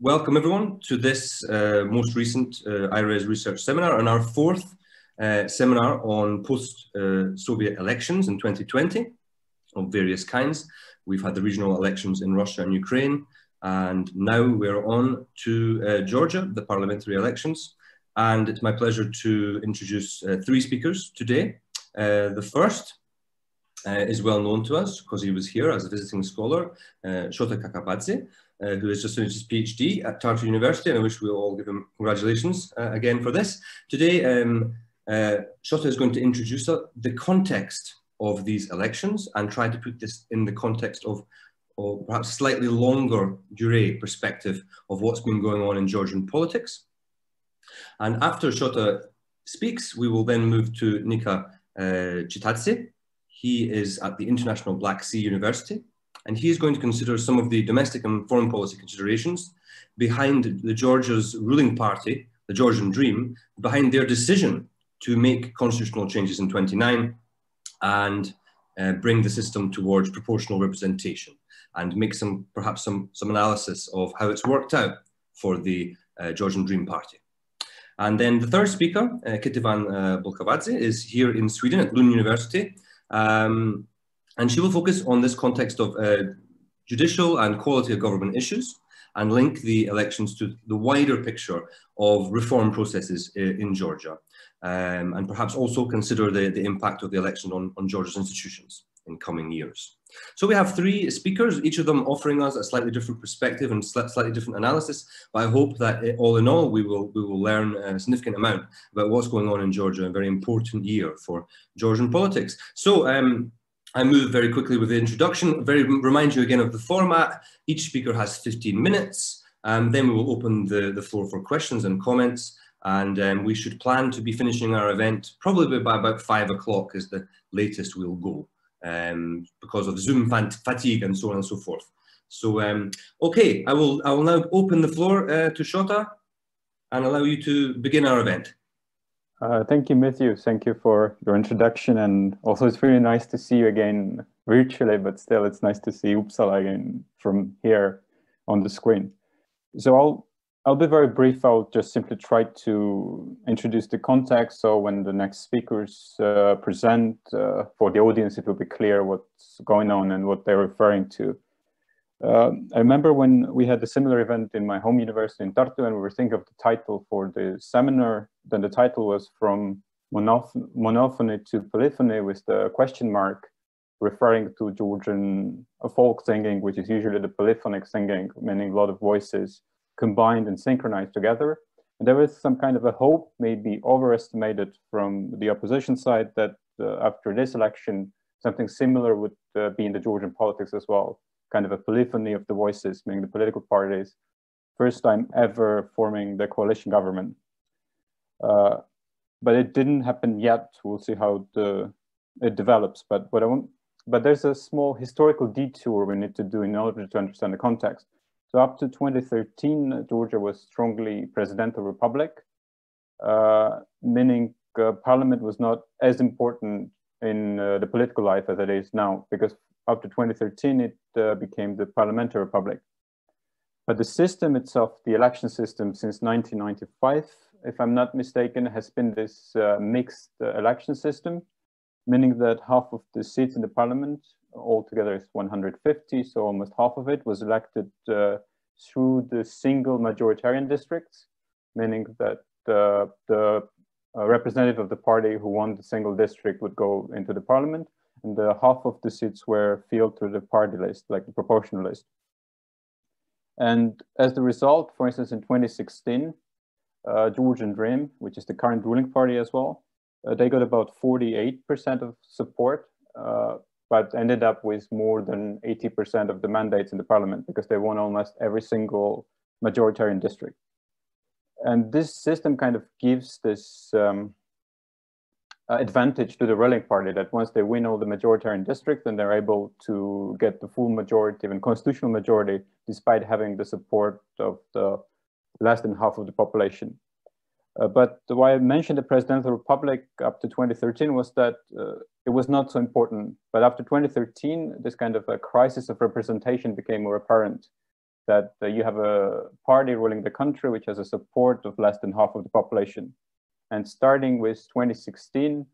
Welcome everyone to this most recent IRES research seminar and our fourth seminar on post-Soviet elections in 2020 of various kinds. We've had the regional elections in Russia and Ukraine, and now we're on to Georgia, the parliamentary elections. And it's my pleasure to introduce three speakers today. The first is well known to us because he was here as a visiting scholar, Shota Kakabadze, who has just finished his PhD at Tartu University, and I wish we all give him congratulations again for this. Today, Shota is going to introduce the context of these elections and try to put this in the context of perhaps slightly longer durée perspective of what's been going on in Georgian politics. And after Shota speaks, we will then move to Nika Chitadze. He is at the International Black Sea University, and he is going to consider some of the domestic and foreign policy considerations behind the Georgia's ruling party, the Georgian Dream, behind their decision to make constitutional changes in 29 and bring the system towards proportional representation and make perhaps some analysis of how it's worked out for the Georgian Dream party. And then the third speaker, Kitivan Bulkavadze, is here in Sweden at Lund University. And she will focus on this context of judicial and quality of government issues and link the elections to the wider picture of reform processes in Georgia, and perhaps also consider the impact of the election on Georgia's institutions in coming years. So we have three speakers, each of them offering us a slightly different perspective and slightly different analysis, but I hope that all in all we will learn a significant amount about what's going on in Georgia, a very important year for Georgian politics. So I move very quickly with the introduction. Remind you again of the format. Each speaker has 15 minutes. Then we will open the floor for questions and comments. And we should plan to be finishing our event probably by about 5 o'clock is the latest we'll go, because of Zoom fatigue and so on and so forth. So, okay, I will now open the floor to Shota and allow you to begin our event. Thank you, Matthew. Thank you for your introduction, and also it's really nice to see you again virtually, but still it's nice to see Uppsala again from here on the screen. So I'll be very brief. I'll just simply try to introduce the context, so when the next speakers present for the audience, it will be clear what's going on and what they're referring to. I remember when we had a similar event in my home university in Tartu, and we were thinking of the title for the seminar. Then the title was From Monophony to Polyphony, with the question mark, referring to Georgian folk singing, which is usually the polyphonic singing, meaning a lot of voices combined and synchronized together. And there was some kind of a hope, maybe overestimated from the opposition side, that after this election, something similar would be in the Georgian politics as well. Kind of a polyphony of the voices, meaning the political parties, first time ever forming the coalition government. But it didn't happen yet. We'll see how it develops. But there's a small historical detour we need to do in order to understand the context. So up to 2013, Georgia was strongly presidential republic, meaning parliament was not as important in the political life as it is now, because up to 2013, it became the Parliamentary Republic. But the system itself, the election system since 1995, if I'm not mistaken, has been this mixed election system, meaning that half of the seats in the parliament, altogether is 150, so almost half of it was elected through the single majoritarian districts, meaning that the representative of the party who won the single district would go into the parliament, and half of the seats were filled through the party list, like the proportional list. And as the result, for instance, in 2016, Georgian Dream, which is the current ruling party as well, they got about 48% of support, but ended up with more than 80% of the mandates in the parliament, because they won almost every single majoritarian district. And this system kind of gives this advantage to the ruling party, that once they win all the majoritarian districts, then they're able to get the full majority, even constitutional majority, despite having the support of the less than half of the population. But why I mentioned the presidential republic up to 2013 was that it was not so important. But after 2013, this kind of a crisis of representation became more apparent. that you have a party ruling the country which has a support of less than half of the population. And starting with 2016,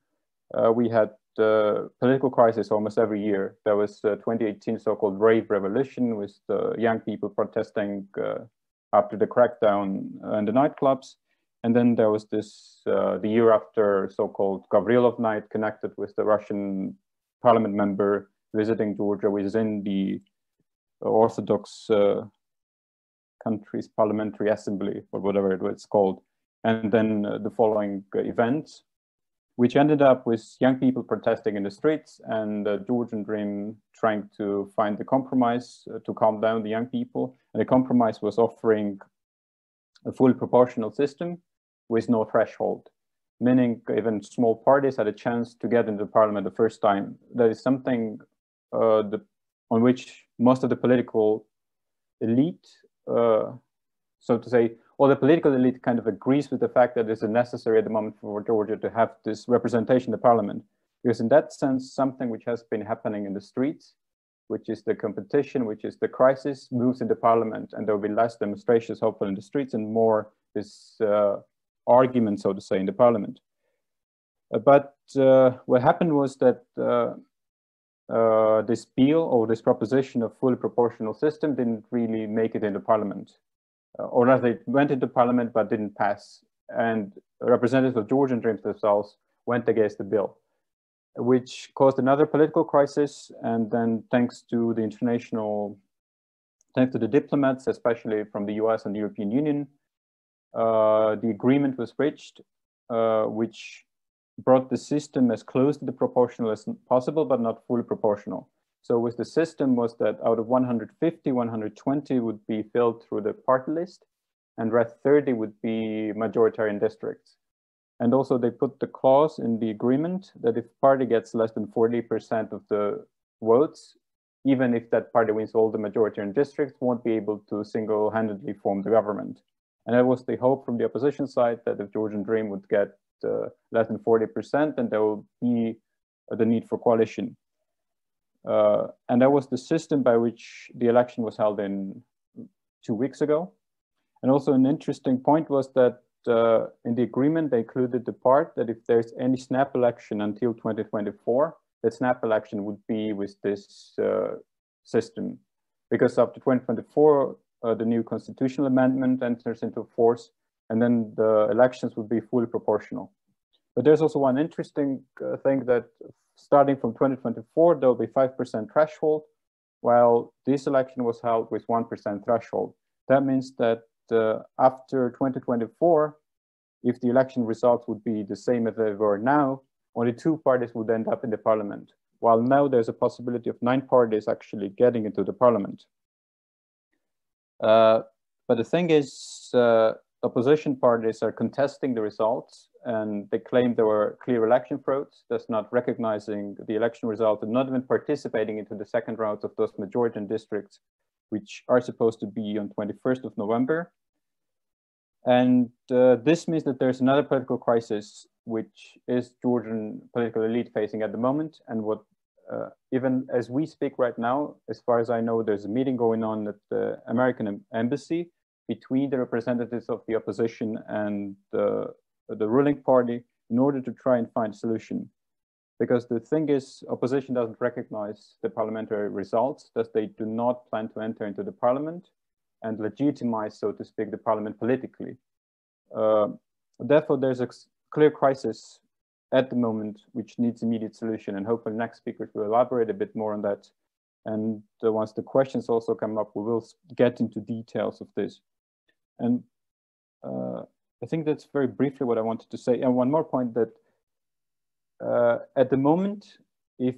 we had political crisis almost every year. There was 2018 so-called rave revolution with the young people protesting after the crackdown in the nightclubs. And then there was this, the year after, so-called Gavrilov night, connected with the Russian parliament member visiting Georgia within the Orthodox country's parliamentary assembly, or whatever it was called. And then the following events, which ended up with young people protesting in the streets and the Georgian Dream trying to find the compromise to calm down the young people. And the compromise was offering a fully proportional system with no threshold, meaning even small parties had a chance to get into parliament the first time. That is something on which most of the political elite, so to say, or the political elite kind of agrees with the fact that it's necessary at the moment for Georgia to have this representation in the parliament. Because in that sense, something which has been happening in the streets, which is the competition, which is the crisis, moves into parliament, and there will be less demonstrations, hopefully, in the streets, and more this argument, so to say, in the parliament. But what happened was that this bill or this proposition of fully proportional system didn't really make it into parliament. Or rather, it went into parliament but didn't pass. And representatives of Georgian Dreams themselves went against the bill, which caused another political crisis. And then thanks to the diplomats, especially from the US and the European Union, the agreement was reached, which brought the system as close to the proportional as possible, but not fully proportional. So with the system was that out of 150, 120 would be filled through the party list, and rest 30 would be majoritarian districts. And also they put the clause in the agreement that if party gets less than 40% of the votes, even if that party wins all the majoritarian districts, won't be able to single-handedly form the government. And that was the hope from the opposition side, that if Georgian Dream would get less than 40%, then there will be the need for coalition. And that was the system by which the election was held in 2 weeks ago. And also an interesting point was that in the agreement, they included the part that if there's any snap election until 2024, that snap election would be with this system. Because after 2024, the new constitutional amendment enters into force, and then the elections would be fully proportional. But there's also one interesting thing that starting from 2024, there will be 5% threshold, while this election was held with 1% threshold. That means that after 2024, if the election results would be the same as they were now, only 2 parties would end up in the parliament, while now there's a possibility of 9 parties actually getting into the parliament. But the thing is, opposition parties are contesting the results, and they claim there were clear election frauds, thus not recognizing the election result and not even participating into the second round of those majority districts, which are supposed to be on 21st of November. And this means that there's another political crisis, which is Georgian political elite facing at the moment. And what, even as we speak right now, as far as I know, there's a meeting going on at the American embassy between the representatives of the opposition and the ruling party in order to try and find a solution. Because the thing is, opposition doesn't recognize the parliamentary results, thus they do not plan to enter into the parliament and legitimize, so to speak, the parliament politically. Therefore, there's a clear crisis at the moment which needs immediate solution, and hopefully next speakers will elaborate a bit more on that. And once the questions also come up, we will get into details of this. And I think that's very briefly what I wanted to say. And one more point, that at the moment, if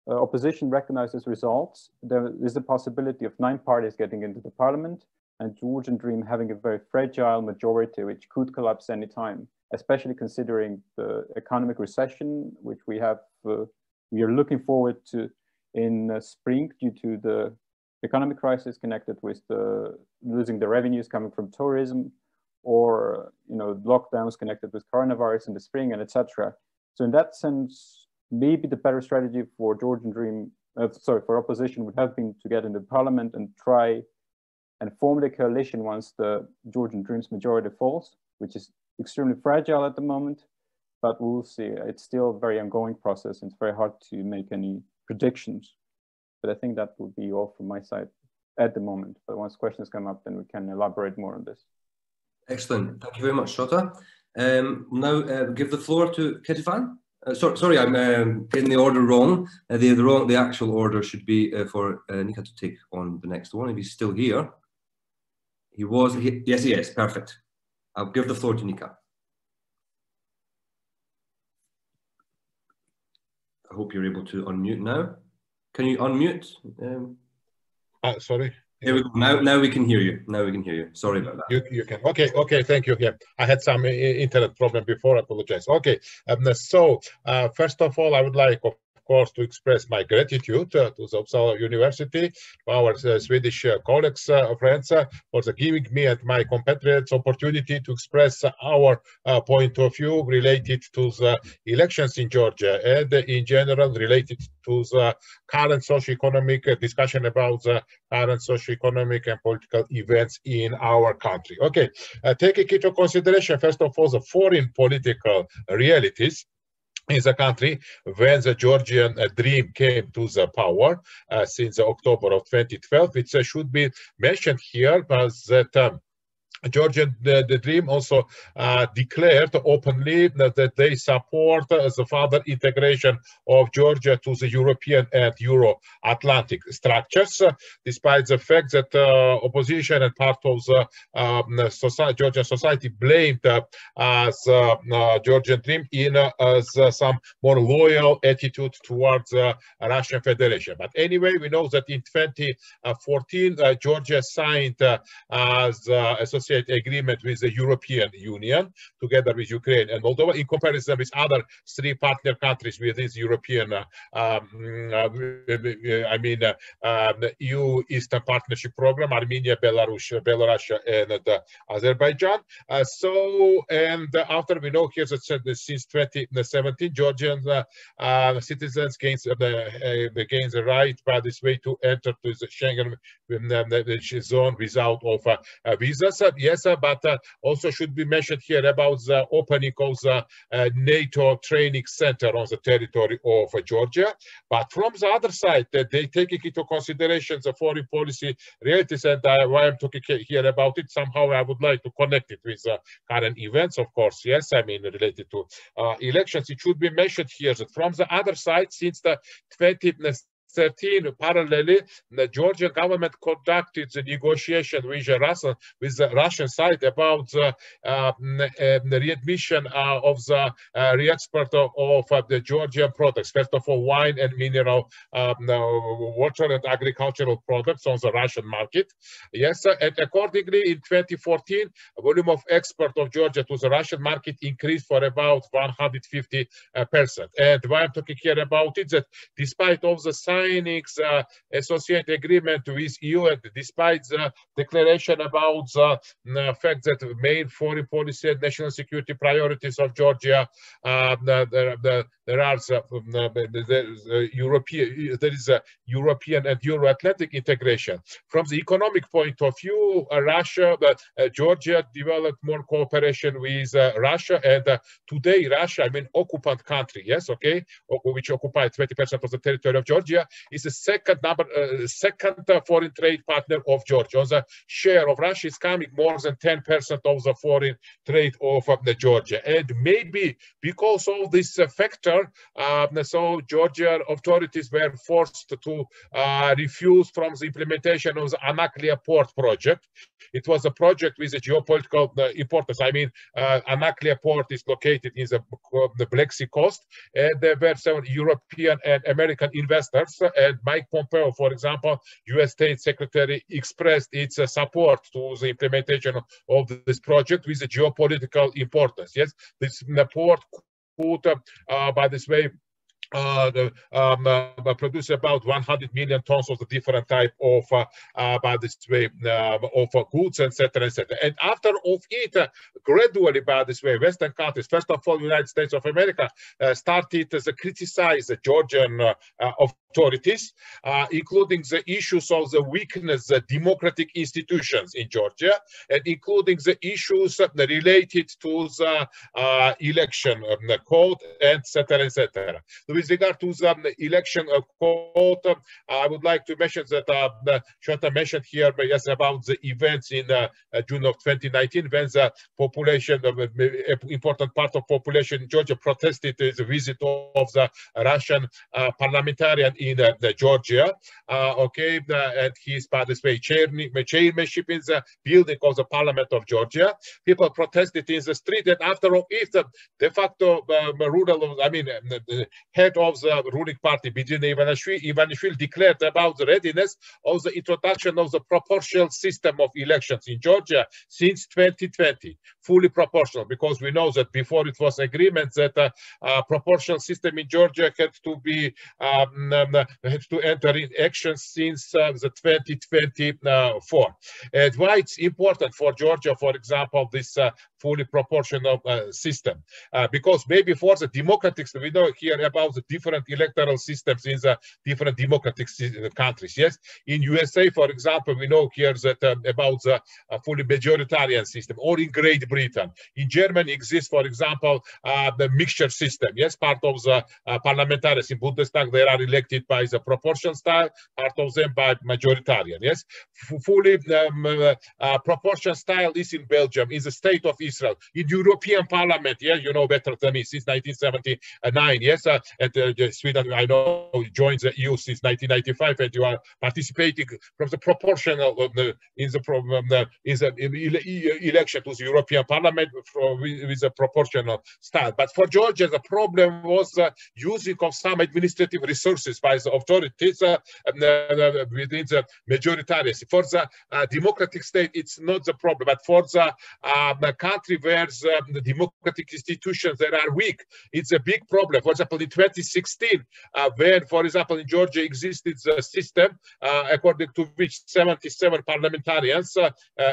opposition recognizes results, there is a possibility of 9 parties getting into the parliament, and Georgian Dream having a very fragile majority, which could collapse any time, especially considering the economic recession, which we have, we are looking forward to in spring due to the economic crisis connected with losing the revenues coming from tourism, or lockdowns connected with coronavirus in the spring, and etc. So in that sense, maybe the better strategy for Georgian Dream, for opposition would have been to get into parliament and try and form the coalition once the Georgian Dream's majority falls, which is extremely fragile at the moment, but we'll see. It's still a very ongoing process, and it's very hard to make any predictions. But I think that would be all from my side at the moment. But once questions come up, then we can elaborate more on this. Excellent. Thank you very much, Shota. Now give the floor to Ketifan. Sorry, I'm getting the order wrong. The actual order should be for Nika to take on the next one. If he's still here. Yes, he is. Perfect. I'll give the floor to Nika. I hope you're able to unmute now. Can you unmute? Sorry. Here we go. Now we can hear you. Now we can hear you. Sorry about that. You can. Okay. Thank you. Yeah, I had some internet problem before. I apologize. Okay. So first of all, I would like, of course, to express my gratitude to the Uppsala University, our Swedish colleagues, friends, for giving me and my compatriots opportunity to express our point of view related to the elections in Georgia and in general related to the current socio-economic discussion about the current socio-economic and political events in our country. Okay, taking into consideration, first of all, the foreign political realities in the country when the Georgian Dream came to the power since October of 2012. It should be mentioned here that Georgian Dream also declared openly that they support the further integration of Georgia to the European and Euro-Atlantic structures, despite the fact that opposition and part of the Georgian society blamed Georgian Dream in some more loyal attitude towards Russian Federation. But anyway, we know that in 2014, Georgia signed the association agreement with the European Union together with Ukraine and Moldova in comparison with other three partner countries with this European EU Eastern Partnership Program, Armenia, Belarus, and Azerbaijan. And after we know here that since 2017, Georgian citizens gains the right by this way to enter to the Schengen zone without visas. Yes, but also should be mentioned here about the opening of the NATO training center on the territory of Georgia. But from the other side, they take into consideration the foreign policy realities, and why I'm talking here about it, somehow I would like to connect it with current events, of course. Yes, I mean related to elections. It should be mentioned here that from the other side, since the 2013, parallelly, the Georgian government conducted the negotiation with the Russian side about the readmission of the re-export of the Georgian products. First of all, wine and mineral water and agricultural products on the Russian market. Yes, and accordingly, in 2014, volume of export of Georgia to the Russian market increased for about 150%. And why I'm talking here about it, that despite of the signings associate agreement with EU, and despite the declaration about the fact that the main foreign policy and national security priorities of Georgia, there is a European and Euro-Atlantic integration. From the economic point of view, Georgia developed more cooperation with Russia, and today Russia, I mean occupant country, yes, okay, which occupied 20% of the territory of Georgia, is the second foreign trade partner of Georgia. The share of Russia is coming more than 10% of the foreign trade of Georgia, and maybe because of this factor, so Georgian authorities were forced to refuse from the implementation of the Anaklia port project. It was a project with a geopolitical importance. I mean, Anaklia port is located in the Black Sea coast, and there were several European and American investors. And Mike Pompeo, for example, U.S. State Secretary, expressed its support to the implementation of this project with a geopolitical importance. Yes, this port could, by this way, produce about 100 million tons of the different type of by this way of goods, etc., etc. And after of it, gradually, by this way, Western countries, first of all, United States of America, started to criticize the Georgian authorities, including the issues of the weakness of democratic institutions in Georgia, and including the issues related to the election code, etc., etc. With regard to the election code, I would like to mention that Shota mentioned here yes, about the events in June of 2019 when the population, important part of population in Georgia protested the visit of the Russian parliamentarian in Georgia, and he's participating chairmanship in the building of the Parliament of Georgia. People protested in the street, and after all, if the de facto the head of the ruling party, Bidzina Ivanishvili, declared about the readiness of the introduction of the proportional system of elections in Georgia since 2020, fully proportional, because we know that before it was agreement that proportional system in Georgia had to be had to enter in action since the 2024. And why it's important for Georgia, for example, this fully proportional system? Because maybe for the democratic, we know here about the different electoral systems in the different democratic countries. Yes, in USA, for example, we know here that about the fully majoritarian system, or in Great Britain. In Germany exists, for example, the mixture system. Yes, part of the parliamentarians in Bundestag, they are elected by the proportional style, part of them by majoritarian. Yes, fully proportional style is in Belgium, in the state of Israel, in European Parliament. Yeah, you know better than me, since 1979. Yes, and Sweden, I know, joined the EU since 1995, and you are participating from the proportional in the election to the European Parliament with a proportional style. But for Georgia, the problem was using of some administrative resources by the authorities within the majoritarians. For the democratic state, it's not the problem, but for the country where the democratic institutions that are weak, it's a big problem. For example, in 2016, when, for example, in Georgia existed the system according to which 77 parliamentarians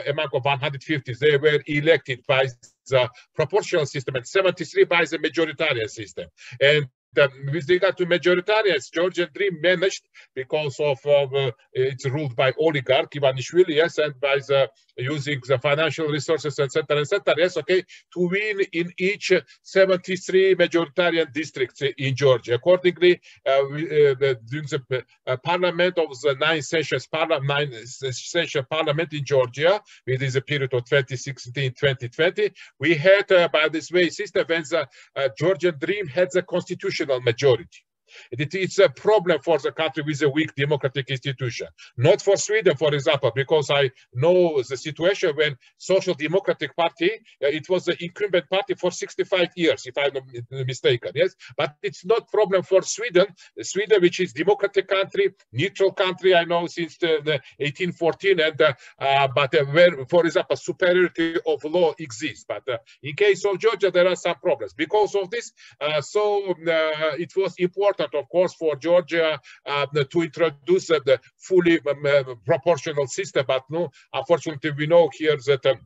among 150, they were elected by the proportional system, and 73 by the majoritarian system. And with regard to majoritarians, Georgian Dream managed, because of it's ruled by oligarch Ivanishvili, yes, and by the using the financial resources, etc., yes, okay, to win in each 73 majoritarian districts in Georgia. Accordingly, during the parliament of the 9th session parliament in Georgia, within the period of 2016-2020, we had, by this way, system when the Georgian Dream had the constitutional majority. It's a problem for the country with a weak democratic institution. Not for Sweden, for example, because I know the situation when Social Democratic Party, it was the incumbent party for 65 years, if I'm not mistaken, yes? But it's not problem for Sweden. Sweden, which is democratic country, neutral country, I know, since the 1814, and but where, for example, superiority of law exists. But in case of Georgia, there are some problems. Because of this, it was important, of course, for Georgia to introduce the fully proportional system, but no, unfortunately, we know here that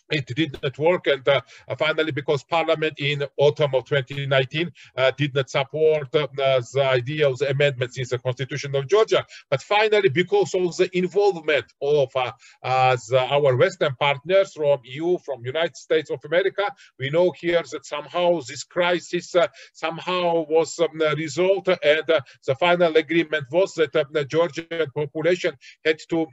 it did not work, and finally, because Parliament in autumn of 2019 did not support the idea of the amendments in the Constitution of Georgia, but finally, because of the involvement of our Western partners from EU, from United States of America, we know here that somehow this crisis somehow was resolved, and the final agreement was that the Georgian population had to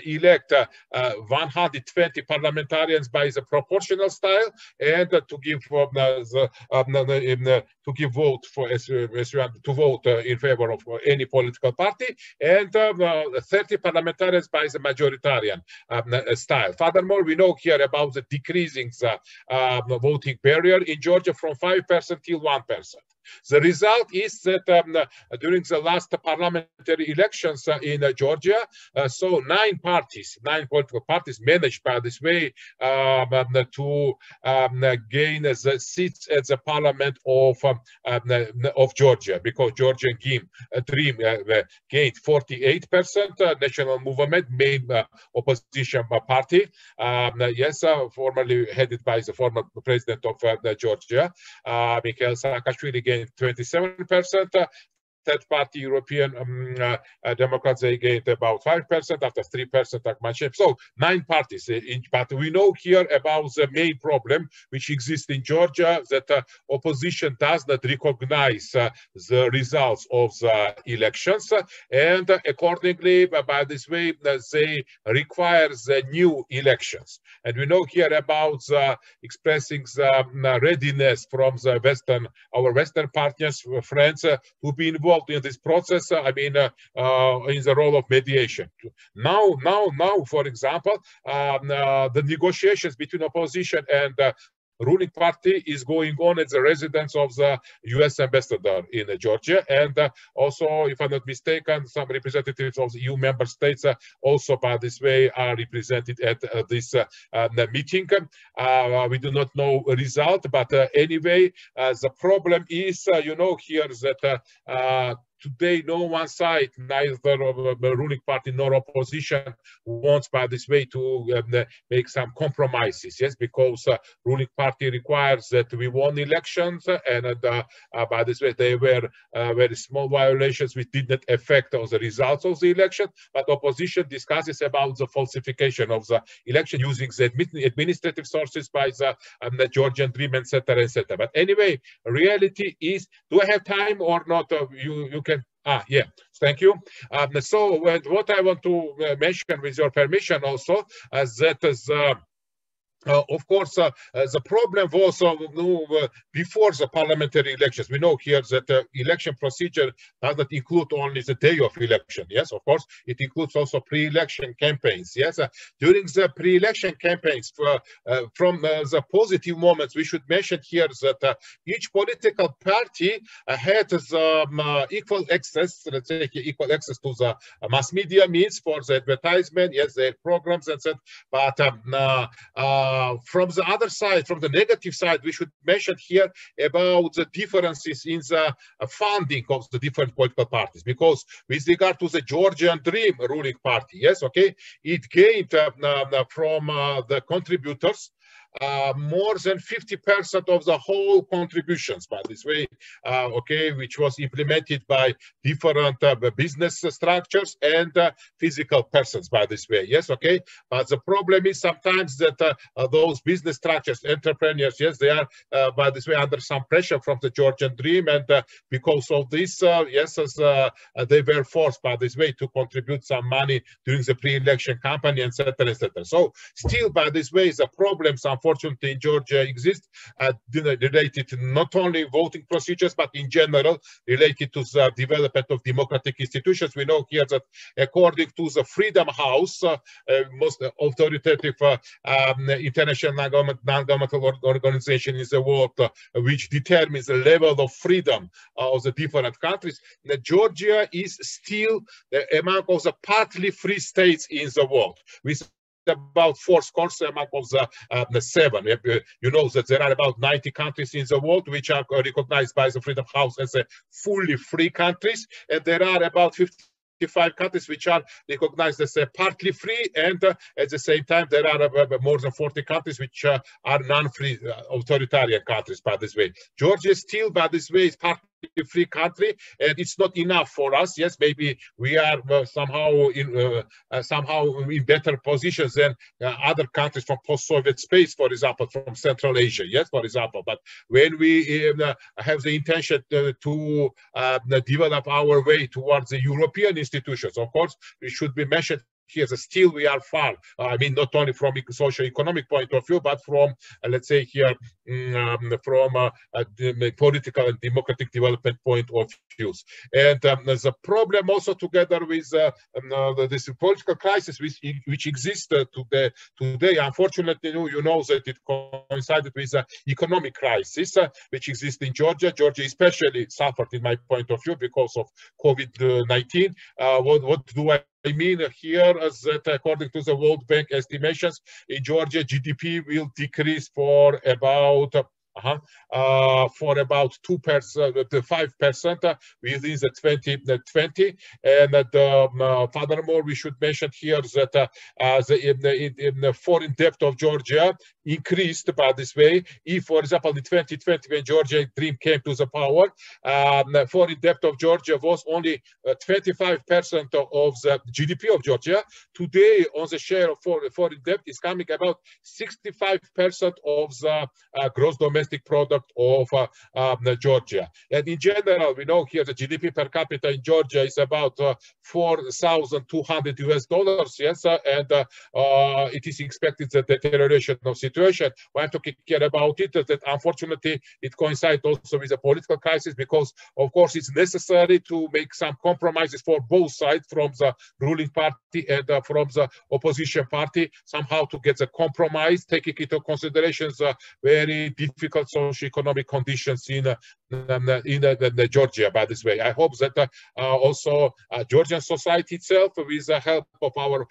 elect 120 parliamentarians by the proportional style, and to give vote for to vote in favor of any political party, and 30 parliamentarians by the majoritarian style. Furthermore, we know here about the decreasing voting barrier in Georgia from 5% till 1%. The result is that during the last parliamentary elections in Georgia, so 9 political parties managed by this way to gain the seats at the parliament of Georgia, because Georgian Dream gained 48%, National Movement, main opposition party, yes, formerly headed by the former president of Georgia, Mikhail Saakashvili, gained gained 27%. Third party European Democrats, they gained about 5%, after 3% Akmachev. So 9 parties. But we know here about the main problem which exists in Georgia, that opposition does not recognize the results of the elections, and accordingly, by this way, they require the new elections. And we know here about expressing the readiness from the our Western partners, friends, to be involved in this process, I mean, in the role of mediation. Now, for example, the negotiations between opposition and ruling party is going on at the residence of the U.S. ambassador in Georgia, and also, if I'm not mistaken, some representatives of the EU member states also, by this way, are represented at this meeting. We do not know a result, but anyway, the problem is, you know, here that today, no one side, neither the ruling party nor opposition, wants, by this way, to make some compromises. Yes, because ruling party requires that we won elections, and by this way, they were very small violations which did not affect the results of the election. But opposition discusses about the falsification of the election using the administrative sources by the Georgian Dream, etc., etc. But anyway, reality is, do I have time or not? You can. Yeah, thank you. So what I want to mention, with your permission also, that is of course, the problem was before the parliamentary elections. We know here that the election procedure does not include only the day of election. Yes, of course, it includes also pre-election campaigns. Yes, during the pre-election campaigns, from the positive moments, we should mention here that each political party had equal access, let's say, equal access to the mass media means for the advertisement. Yes, their programs, etc. But from the other side, from the negative side, we should mention here about the differences in the funding of the different political parties. Because with regard to the Georgian Dream ruling party, yes, okay, it gained from the contributors more than 50% of the whole contributions, by this way, okay, which was implemented by different business structures and physical persons, by this way. Yes, okay. But the problem is sometimes that those business structures, entrepreneurs, yes, they are, by this way, under some pressure from the Georgian Dream, and because of this, yes, they were forced, by this way, to contribute some money during the pre-election campaign, etc., etc. So, still, by this way, the problems, unfortunately, in Georgia exist, related to not only voting procedures, but in general related to the development of democratic institutions. We know here that according to the Freedom House, most authoritative international non-governmental organization in the world, which determines the level of freedom of the different countries, Georgia is still among of the partly free states in the world, with about 4 scores among of the 7. You know that there are about 90 countries in the world which are recognized by the Freedom House as fully free countries, and there are about 55 countries which are recognized as partly free, and at the same time there are more than 40 countries which are non-free authoritarian countries, by this way. Georgia still, by this way, is partly free country, and it's not enough for us. Yes, maybe we are somehow in better positions than other countries from post-Soviet space, for example, from Central Asia. Yes, for example. But when we have the intention to develop our way towards the European institutions, of course, it should be mentioned here that still we are far. I mean, not only from a socio-economic point of view, but from, let's say here, from the political and democratic development point of views. And the problem also, together with this political crisis which exists today, unfortunately, you know that it coincided with the economic crisis which exists in Georgia. Georgia especially suffered, in my point of view, because of COVID-19. What do I mean here is that according to the World Bank estimations, in Georgia, GDP will decrease for about for about 2% to 5% within the 2020. And furthermore, we should mention here that the foreign debt of Georgia increased by this way. If, for example, in 2020, when Georgian Dream came to the power, the foreign debt of Georgia was only 25% of the GDP of Georgia. Today, on the share of foreign debt is coming about 65% of the gross domestic product of Georgia. And in general, we know here the GDP per capita in Georgia is about $4,200 US, yes, and it is expected that the deterioration of situation. Why I'm talking here about it, that unfortunately it coincides also with a political crisis, because of course it's necessary to make some compromises for both sides, from the ruling party and from the opposition party, somehow to get the compromise, taking into consideration the very difficult socio-economic conditions in Georgia. By this way, I hope that also Georgian society itself, with the help of our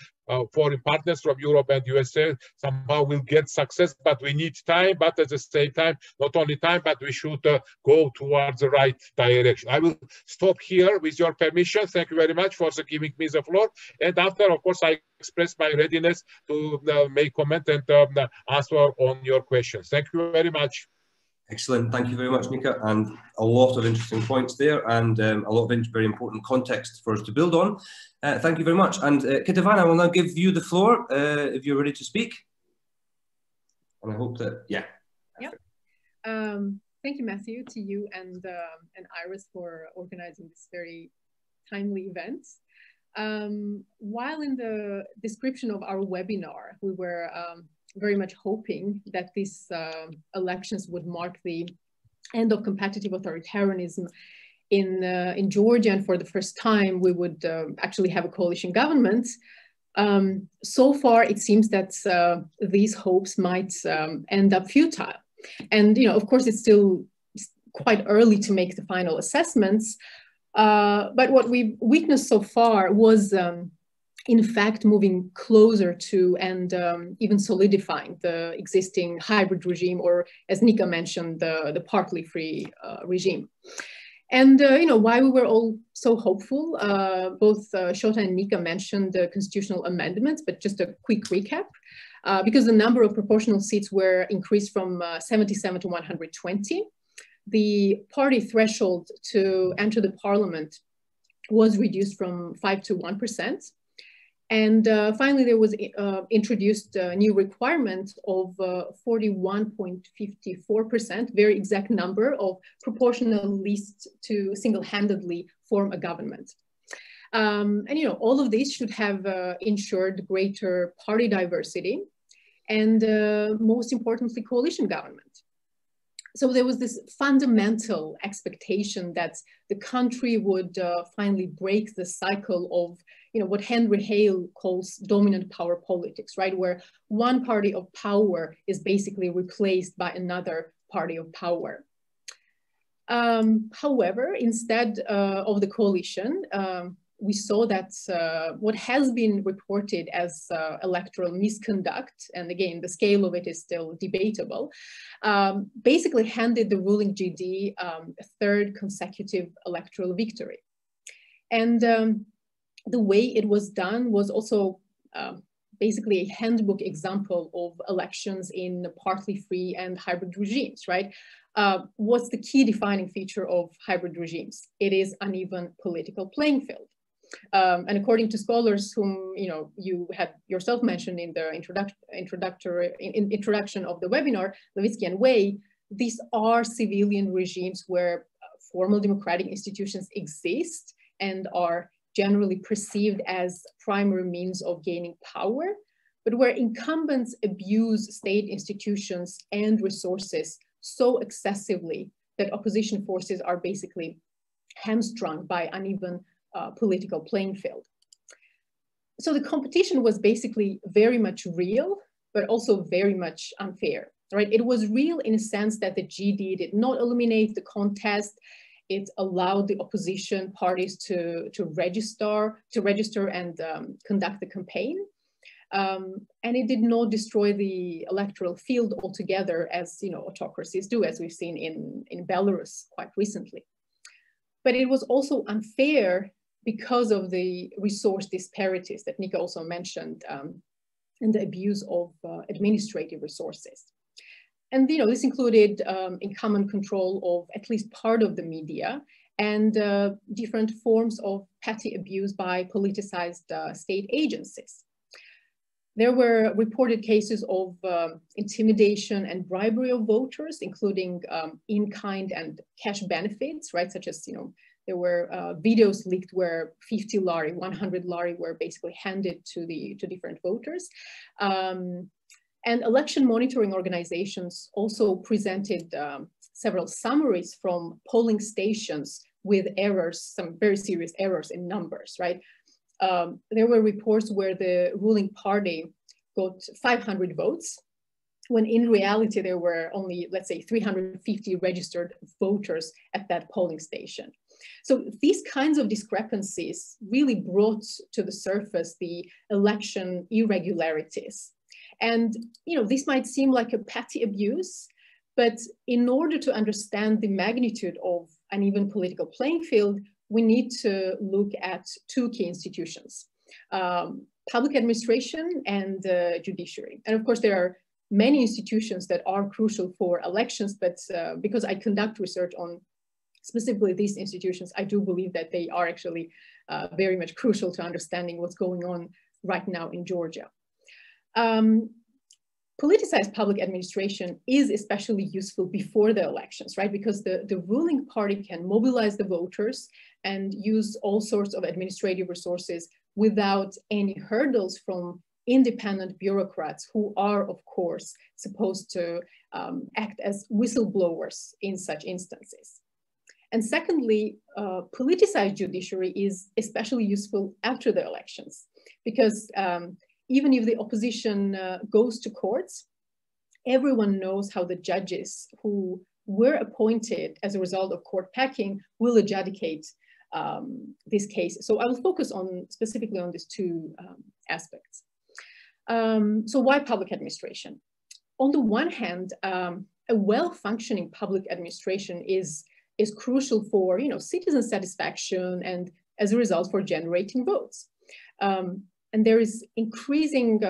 foreign partners from Europe and USA, somehow will get success. But we need time, but at the same time, not only time, but we should go towards the right direction. I will stop here with your permission. Thank you very much for giving me the floor. And after, of course, I express my readiness to make comment and answer on your questions. Thank you very much. Excellent. Thank you very much, Nika. And a lot of interesting points there, and a lot of very important context for us to build on. Thank you very much. And Ketevan, I will now give you the floor if you're ready to speak. And I hope that, yeah. Yeah. Thank you, Matthew, to you and IRES for organizing this very timely event. While in the description of our webinar, we were very much hoping that these elections would mark the end of competitive authoritarianism in Georgia, and for the first time we would actually have a coalition government. So far, it seems that these hopes might end up futile. And, you know, of course, it's still quite early to make the final assessments. But what we've witnessed so far was, in fact, moving closer to and even solidifying the existing hybrid regime, or as Nika mentioned, the partly free regime. And, you know, why we were all so hopeful, both Shota and Nika mentioned the constitutional amendments, but just a quick recap, because the number of proportional seats were increased from 77 to 120. The party threshold to enter the parliament was reduced from 5 to 1%. And finally, there was introduced a new requirement of 41.54%, very exact number of proportional lists to single-handedly form a government. And, you know, all of these should have ensured greater party diversity and, most importantly, coalition government. So there was this fundamental expectation that the country would finally break the cycle of, you know, what Henry Hale calls dominant power politics, right? Where one party of power is basically replaced by another party of power. However, instead of the coalition, we saw that what has been reported as electoral misconduct, and again, the scale of it is still debatable, basically handed the ruling GD a third consecutive electoral victory. And the way it was done was also basically a handbook example of elections in partly free and hybrid regimes, right? What's the key defining feature of hybrid regimes? It is uneven political playing field. And according to scholars whom you had yourself mentioned in the introduction of the webinar, Levitsky and Way, these are civilian regimes where formal democratic institutions exist and are generally perceived as primary means of gaining power, but where incumbents abuse state institutions and resources so excessively that opposition forces are basically hamstrung by uneven political playing field. So the competition was basically very much real, but also very much unfair, right? It was real in a sense that the GD did not eliminate the contest. It allowed the opposition parties to register and conduct the campaign. And it did not destroy the electoral field altogether, as autocracies do, as we've seen in Belarus quite recently. But it was also unfair because of the resource disparities that Nika also mentioned, and the abuse of administrative resources. And this included incumbent control of at least part of the media, and different forms of petty abuse by politicized state agencies. There were reported cases of intimidation and bribery of voters, including in-kind and cash benefits, right? Such as, there were videos leaked where 50 lari, 100 lari were basically handed to different voters. And election monitoring organizations also presented several summaries from polling stations with errors, some very serious errors in numbers, right? There were reports where the ruling party got 500 votes, when in reality there were only, let's say, 350 registered voters at that polling station. So these kinds of discrepancies really brought to the surface the election irregularities. And this might seem like a petty abuse, but in order to understand the magnitude of an even political playing field, we need to look at two key institutions, public administration and judiciary. And of course, there are many institutions that are crucial for elections, but because I conduct research on specifically these institutions, I do believe that they are actually very much crucial to understanding what's going on right now in Georgia. Politicized public administration is especially useful before the elections, right? Because the ruling party can mobilize the voters and use all sorts of administrative resources without any hurdles from independent bureaucrats who are, of course, supposed to act as whistleblowers in such instances. And secondly, politicized judiciary is especially useful after the elections, because even if the opposition goes to courts, everyone knows how the judges who were appointed as a result of court packing will adjudicate this case. So I will focus specifically on these two aspects. So why public administration? On the one hand, a well-functioning public administration is crucial for citizen satisfaction and as a result for generating votes. And there is increasing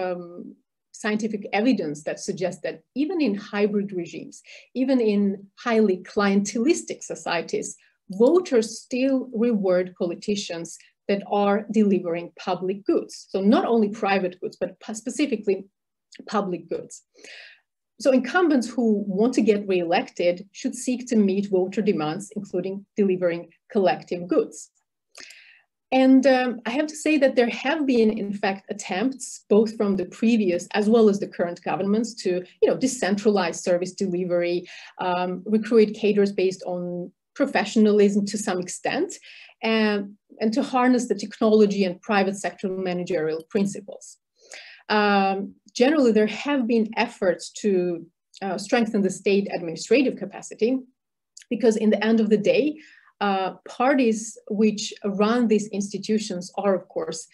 scientific evidence that suggests that even in hybrid regimes, even in highly clientelistic societies, voters still reward politicians that are delivering public goods. So not only private goods, but specifically public goods. So incumbents who want to get re-elected should seek to meet voter demands, including delivering collective goods. And I have to say that there have been, in fact, attempts, both from the previous as well as the current governments, to decentralize service delivery, recruit cadres based on professionalism to some extent, and to harness the technology and private sector managerial principles. Generally, there have been efforts to strengthen the state administrative capacity, because in the end of the day, parties which run these institutions are, of course,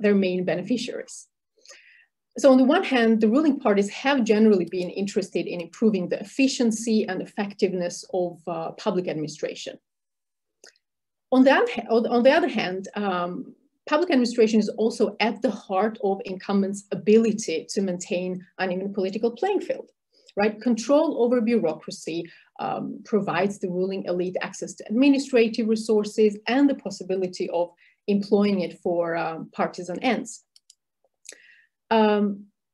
their main beneficiaries. So on the one hand, the ruling parties have generally been interested in improving the efficiency and effectiveness of public administration. On the other hand, public administration is also at the heart of incumbents' ability to maintain an even political playing field, right? Control over bureaucracy provides the ruling elite access to administrative resources and the possibility of employing it for partisan ends.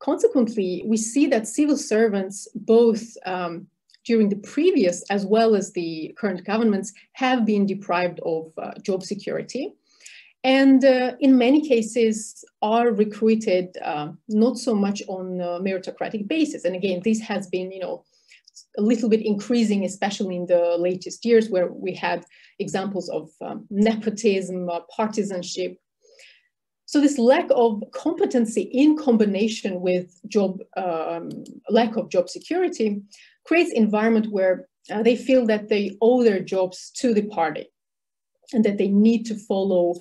Consequently, we see that civil servants, both during the previous as well as the current governments, have been deprived of job security, and in many cases are recruited not so much on a meritocratic basis. And again, this has been, a little bit increasing, especially in the latest years, where we had examples of nepotism, partisanship. So this lack of competency in combination with lack of job security creates an environment where they feel that they owe their jobs to the party. and that they need to follow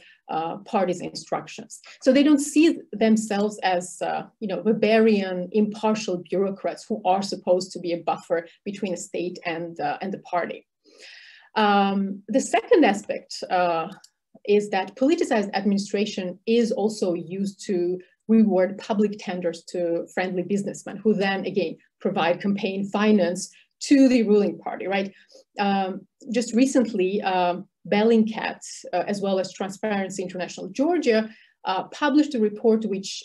parties' instructions. So they don't see themselves as barbarian, impartial bureaucrats who are supposed to be a buffer between the state and the party. The second aspect is that politicized administration is also used to reward public tenders to friendly businessmen who then again provide campaign finance to the ruling party, right? Just recently, Bellingcat, as well as Transparency International Georgia, published a report which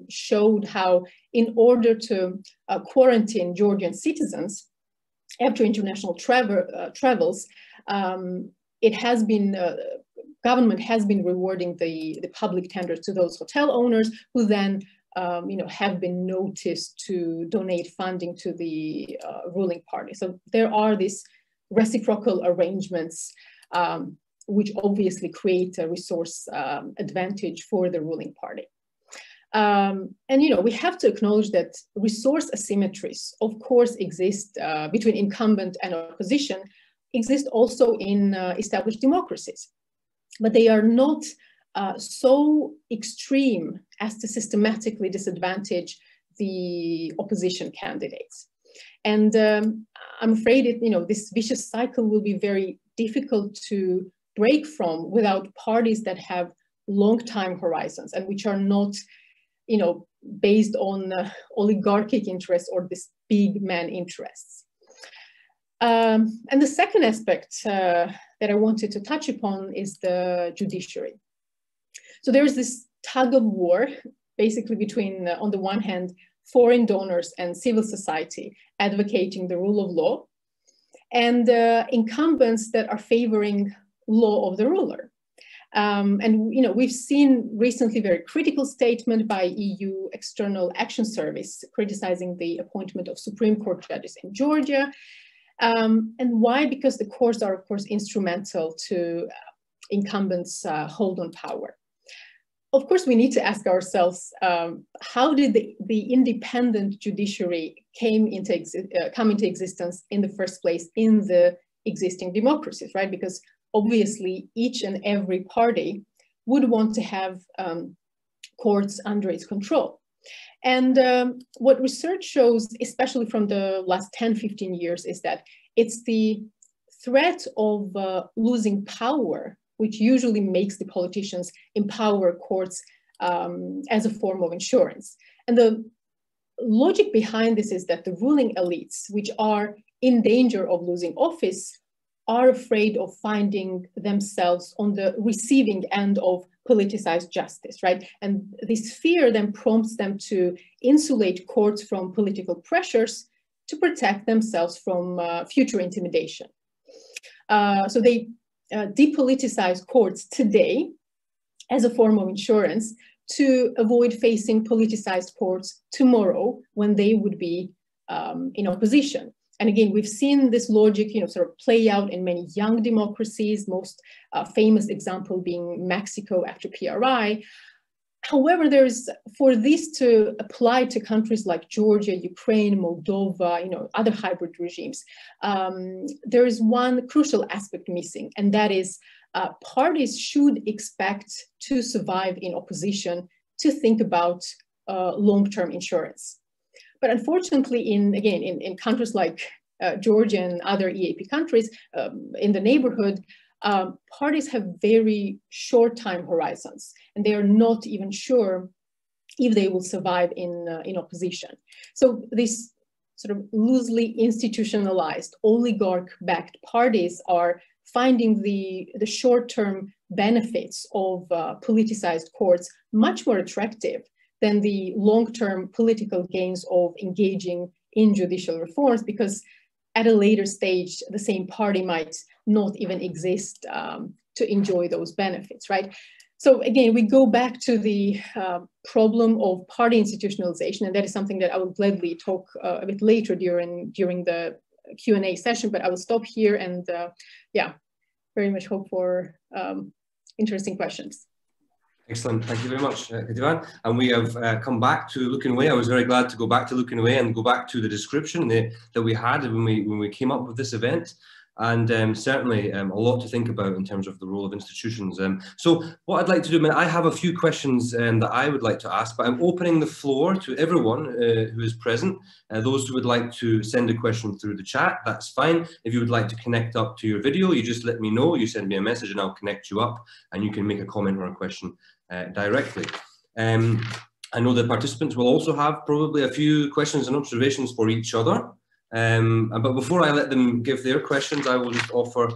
showed how in order to quarantine Georgian citizens after international travels, it has been government has been rewarding the public tenders to those hotel owners who then have been noticed to donate funding to the ruling party. So there are these reciprocal arrangements which obviously create a resource advantage for the ruling party. And we have to acknowledge that resource asymmetries, of course, exist between incumbent and opposition, exist also in established democracies, but they are not so extreme as to systematically disadvantage the opposition candidates. And I'm afraid this vicious cycle will be very difficult to break from without parties that have long time horizons and which are not based on oligarchic interests or this big man interests. And the second aspect that I wanted to touch upon is the judiciary. So there's this tug of war, basically between, on the one hand, foreign donors and civil society advocating the rule of law, and incumbents that are favoring law of the ruler. And we've seen recently very critical statement by EU External Action Service criticizing the appointment of Supreme Court judges in Georgia. And why? Because the courts are, of course, instrumental to incumbents' hold on power. Of course, we need to ask ourselves, how did the independent judiciary come into existence in the first place in the existing democracies, right? Because obviously, each and every party would want to have courts under its control. And what research shows, especially from the last 10, 15 years, is that it's the threat of losing power which usually makes the politicians empower courts as a form of insurance. And the logic behind this is that the ruling elites, which are in danger of losing office, are afraid of finding themselves on the receiving end of politicized justice, right? And this fear then prompts them to insulate courts from political pressures to protect themselves from future intimidation. So they depoliticize courts today as a form of insurance to avoid facing politicized courts tomorrow when they would be in opposition. And again, we've seen this logic, sort of play out in many young democracies, most famous example being Mexico after PRI. However, for this to apply to countries like Georgia, Ukraine, Moldova, other hybrid regimes, there is one crucial aspect missing, and that is parties should expect to survive in opposition to think about long-term insurance. But unfortunately, in countries like Georgia and other EAP countries in the neighborhood, parties have very short time horizons, and they are not even sure if they will survive in opposition. So these sort of loosely institutionalized, oligarch-backed parties are finding the short-term benefits of politicized courts much more attractive than the long-term political gains of engaging in judicial reforms, because at a later stage, the same party might not even exist to enjoy those benefits, right? So again, we go back to the problem of party institutionalization, and that is something that I will gladly talk a bit later during the Q&A session, but I will stop here and yeah, very much hope for interesting questions. Excellent, thank you very much, Kadivan. And we have come back to Lucan Way. I was very glad to go back to Lucan Way and go back to the description that we had when we came up with this event. and certainly a lot to think about in terms of the role of institutions. So what I'd like to do, I have a few questions that I would like to ask, but I'm opening the floor to everyone who is present. Those who would like to send a question through the chat, that's fine. If you would like to connect up to your video, you just let me know, you send me a message and I'll connect you up and you can make a comment or a question directly. I know the participants will also have probably a few questions and observations for each other. But before I let them give their questions, I will just offer,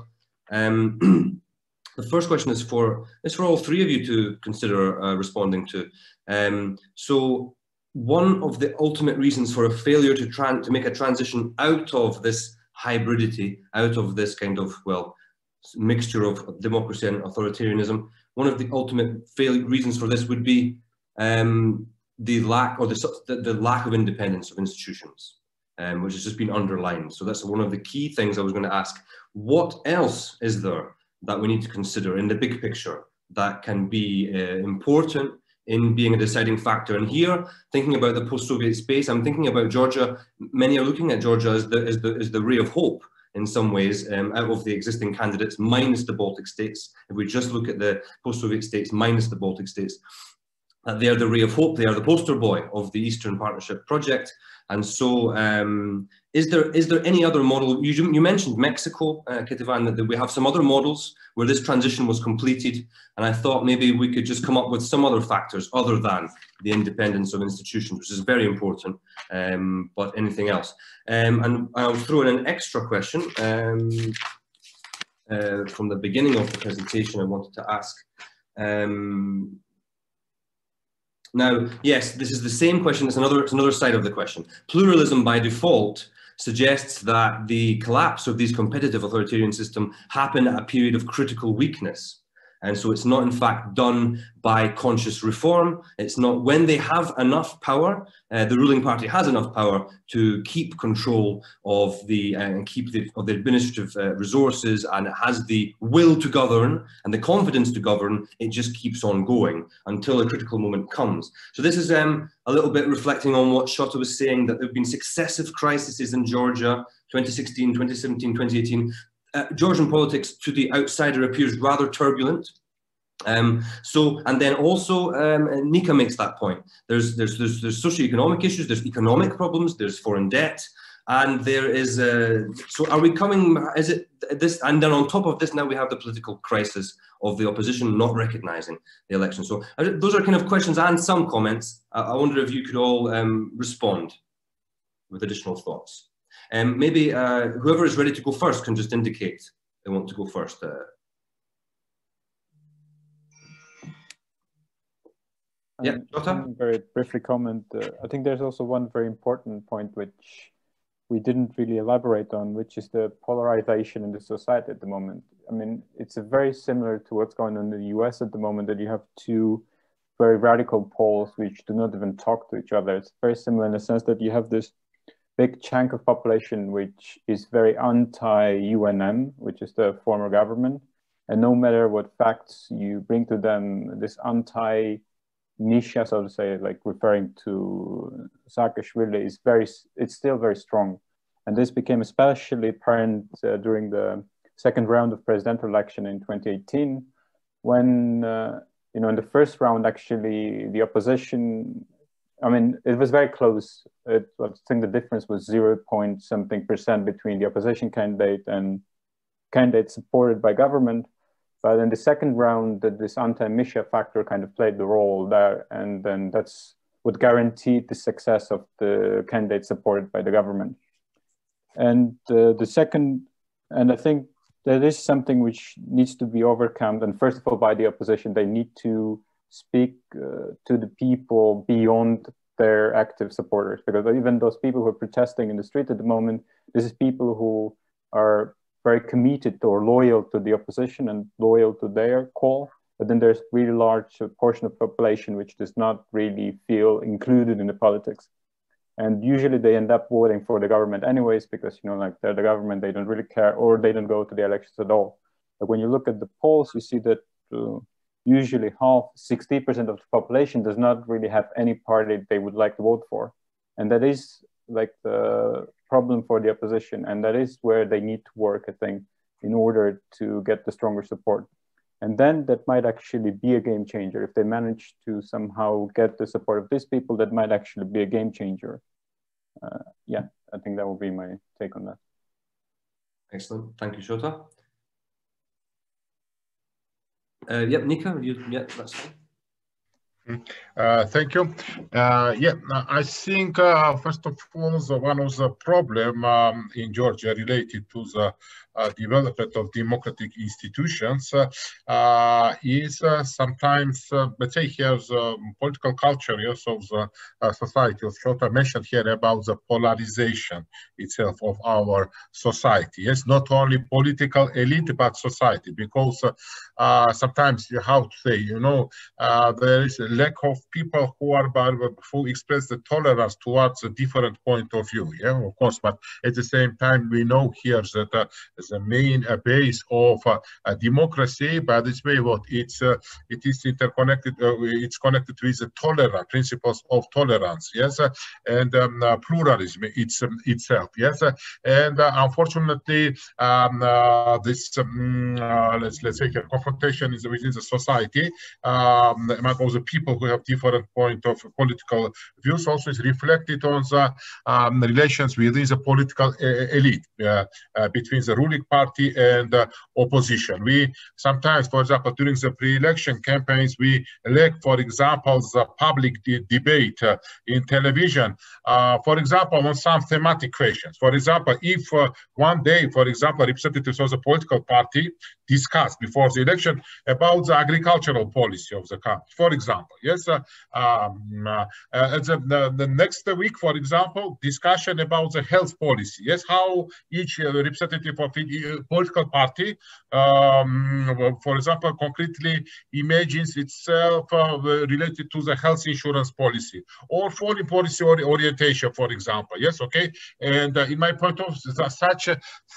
the first question is for all three of you to consider responding to. So one of the ultimate reasons for a failure to make a transition out of this hybridity, out of this kind of, well, mixture of democracy and authoritarianism, one of the ultimate reasons for this would be the lack of independence of institutions. Which has just been underlined. So that's one of the key things I was going to ask. What else is there that we need to consider in the big picture that can be important in being a deciding factor? And here, thinking about the post-Soviet space, I'm thinking about Georgia. Many are looking at Georgia as the ray of hope in some ways, out of the existing candidates, minus the Baltic states. If we just look at the post-Soviet states minus the Baltic states, they are the ray of hope. They are the poster boy of the Eastern Partnership project. And so, is there any other model? You mentioned Mexico, Ketivan, that we have some other models where this transition was completed. And I thought maybe we could just come up with some other factors other than the independence of institutions, which is very important, but anything else. And I'll throw in an extra question from the beginning of the presentation I wanted to ask. Now, yes, this is the same question. It's another side of the question. Pluralism by default suggests that the collapse of these competitive authoritarian systems happen at a period of critical weakness. And so it's not in fact done by conscious reform. It's not when they have enough power, the ruling party has enough power to keep control of the administrative resources, and it has the will to govern and the confidence to govern. It just keeps on going until a critical moment comes. So this is a little bit reflecting on what Shota was saying, that there have been successive crises in Georgia, 2016, 2017, 2018. Georgian politics to the outsider appears rather turbulent. And then also Nika makes that point. There's socioeconomic issues, there's economic problems, there's foreign debt, and there is so are we coming? Is it this? And then on top of this, now we have the political crisis of the opposition not recognizing the election. So those are kind of questions and some comments. I wonder if you could all respond with additional thoughts. Maybe whoever is ready to go first can just indicate they want to go first. Yeah, very briefly comment. I think there's also one very important point which we didn't really elaborate on, which is the polarization in the society at the moment. I mean, it's very similar to what's going on in the US at the moment, that you have two very radical poles which do not even talk to each other. It's very similar in the sense that you have this big chunk of population which is very anti-UNM, which is the former government. And no matter what facts you bring to them, this anti-Nisha, so to say, like referring to Saakashvili, it's still very strong. And this became especially apparent during the second round of presidential election in 2018, when, in the first round, actually, the opposition, I mean, it was very close. I think the difference was 0.something% between the opposition candidate and candidates supported by government. But in the second round, this anti-Misha factor kind of played the role there. And then that's what guaranteed the success of the candidate supported by the government. And and I think that is something which needs to be overcome. And first of all, by the opposition, they need to speak to the people beyond their active supporters, because even those people who are protesting in the street at the moment, this is people who are very committed or loyal to the opposition and loyal to their call. But then there's really large portion of the population which does not really feel included in the politics. And usually they end up voting for the government anyways, because, like they're the government, they don't really care, or they don't go to the elections at all. But when you look at the polls, you see that usually 60% of the population does not really have any party they would like to vote for. And that is like the problem for the opposition, and that is where they need to work, I think, in order to get the stronger support. And then that might actually be a game changer. If they manage to somehow get the support of these people, that might actually be a game changer. Yeah, I think that would be my take on that. Excellent. Thank you, Shota. Yep, Nika, yeah, that's fine. Thank you. Yeah, I think first of all, one of the problem in Georgia related to the development of democratic institutions is sometimes, let's say, here the political culture, yes, of the society. Shota mentioned here about the polarization itself of our society. Yes, not only political elite but society, because sometimes, how to say, you know, there is a lack of people who express the tolerance towards a different point of view. Yeah, of course, but at the same time, we know here that the main base of democracy, by this way, what it is interconnected. It's connected with the tolerance principles of tolerance. Yes, and pluralism itself. Yes, and unfortunately, this let's say confrontation is within the society among all the people who have different point of political views also is reflected on the relations within the political elite between the ruling party and opposition. We sometimes, for example, during the pre-election campaigns, we lack, for example, the public debate in television, for example, on some thematic questions. For example, if one day, for example, representatives of the political party discuss before the election about the agricultural policy of the country, for example, yes, the next week, for example, discussion about the health policy, yes, how each representative of the political party, for example, concretely imagines itself related to the health insurance policy or foreign policy orientation, for example, yes, okay, and in my point of view, such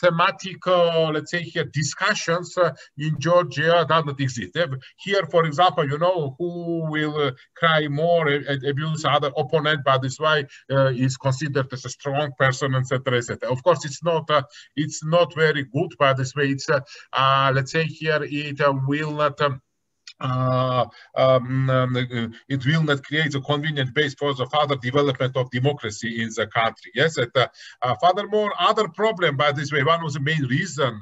thematic, let's say here, discussions in Georgia does not exist. Here, for example, you know, who will cry more and abuse other opponent, but this why is considered as a strong person, etc., etc. Of course, it's not very good, but this way, it's let's say here, it will not. It will not create a convenient base for the further development of democracy in the country. Yes, furthermore, other problem, by this way, one of the main reason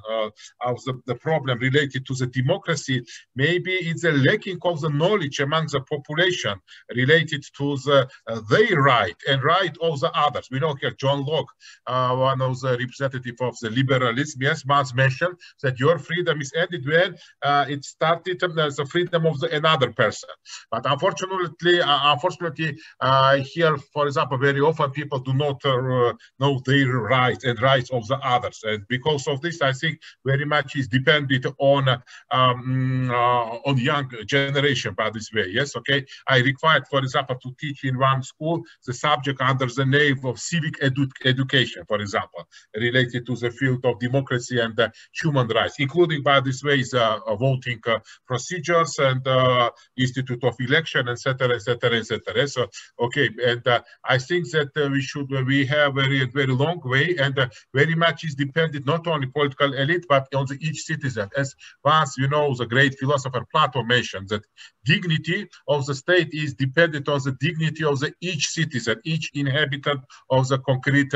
of the problem related to the democracy, maybe it's a lacking of the knowledge among the population related to the their right and right of the others. We know here John Locke, one of the representative of the liberalism, yes, once mentioned that your freedom is ended when it started as a freedom of another person. But unfortunately, here, for example, very often people do not know their rights and rights of the others, and because of this, I think very much is dependent on young generation. By this way, yes, okay. I required, for example, to teach in one school the subject under the name of civic education, for example, related to the field of democracy and human rights, including, by this way, voting procedures and institute of election, etc., etc., etc. So, okay, and I think that we have very long way, and very much is dependent not only political elite but on each citizen. As once, you know, the great philosopher Plato mentioned that dignity of the state is dependent on the dignity of each citizen, each inhabitant of the concrete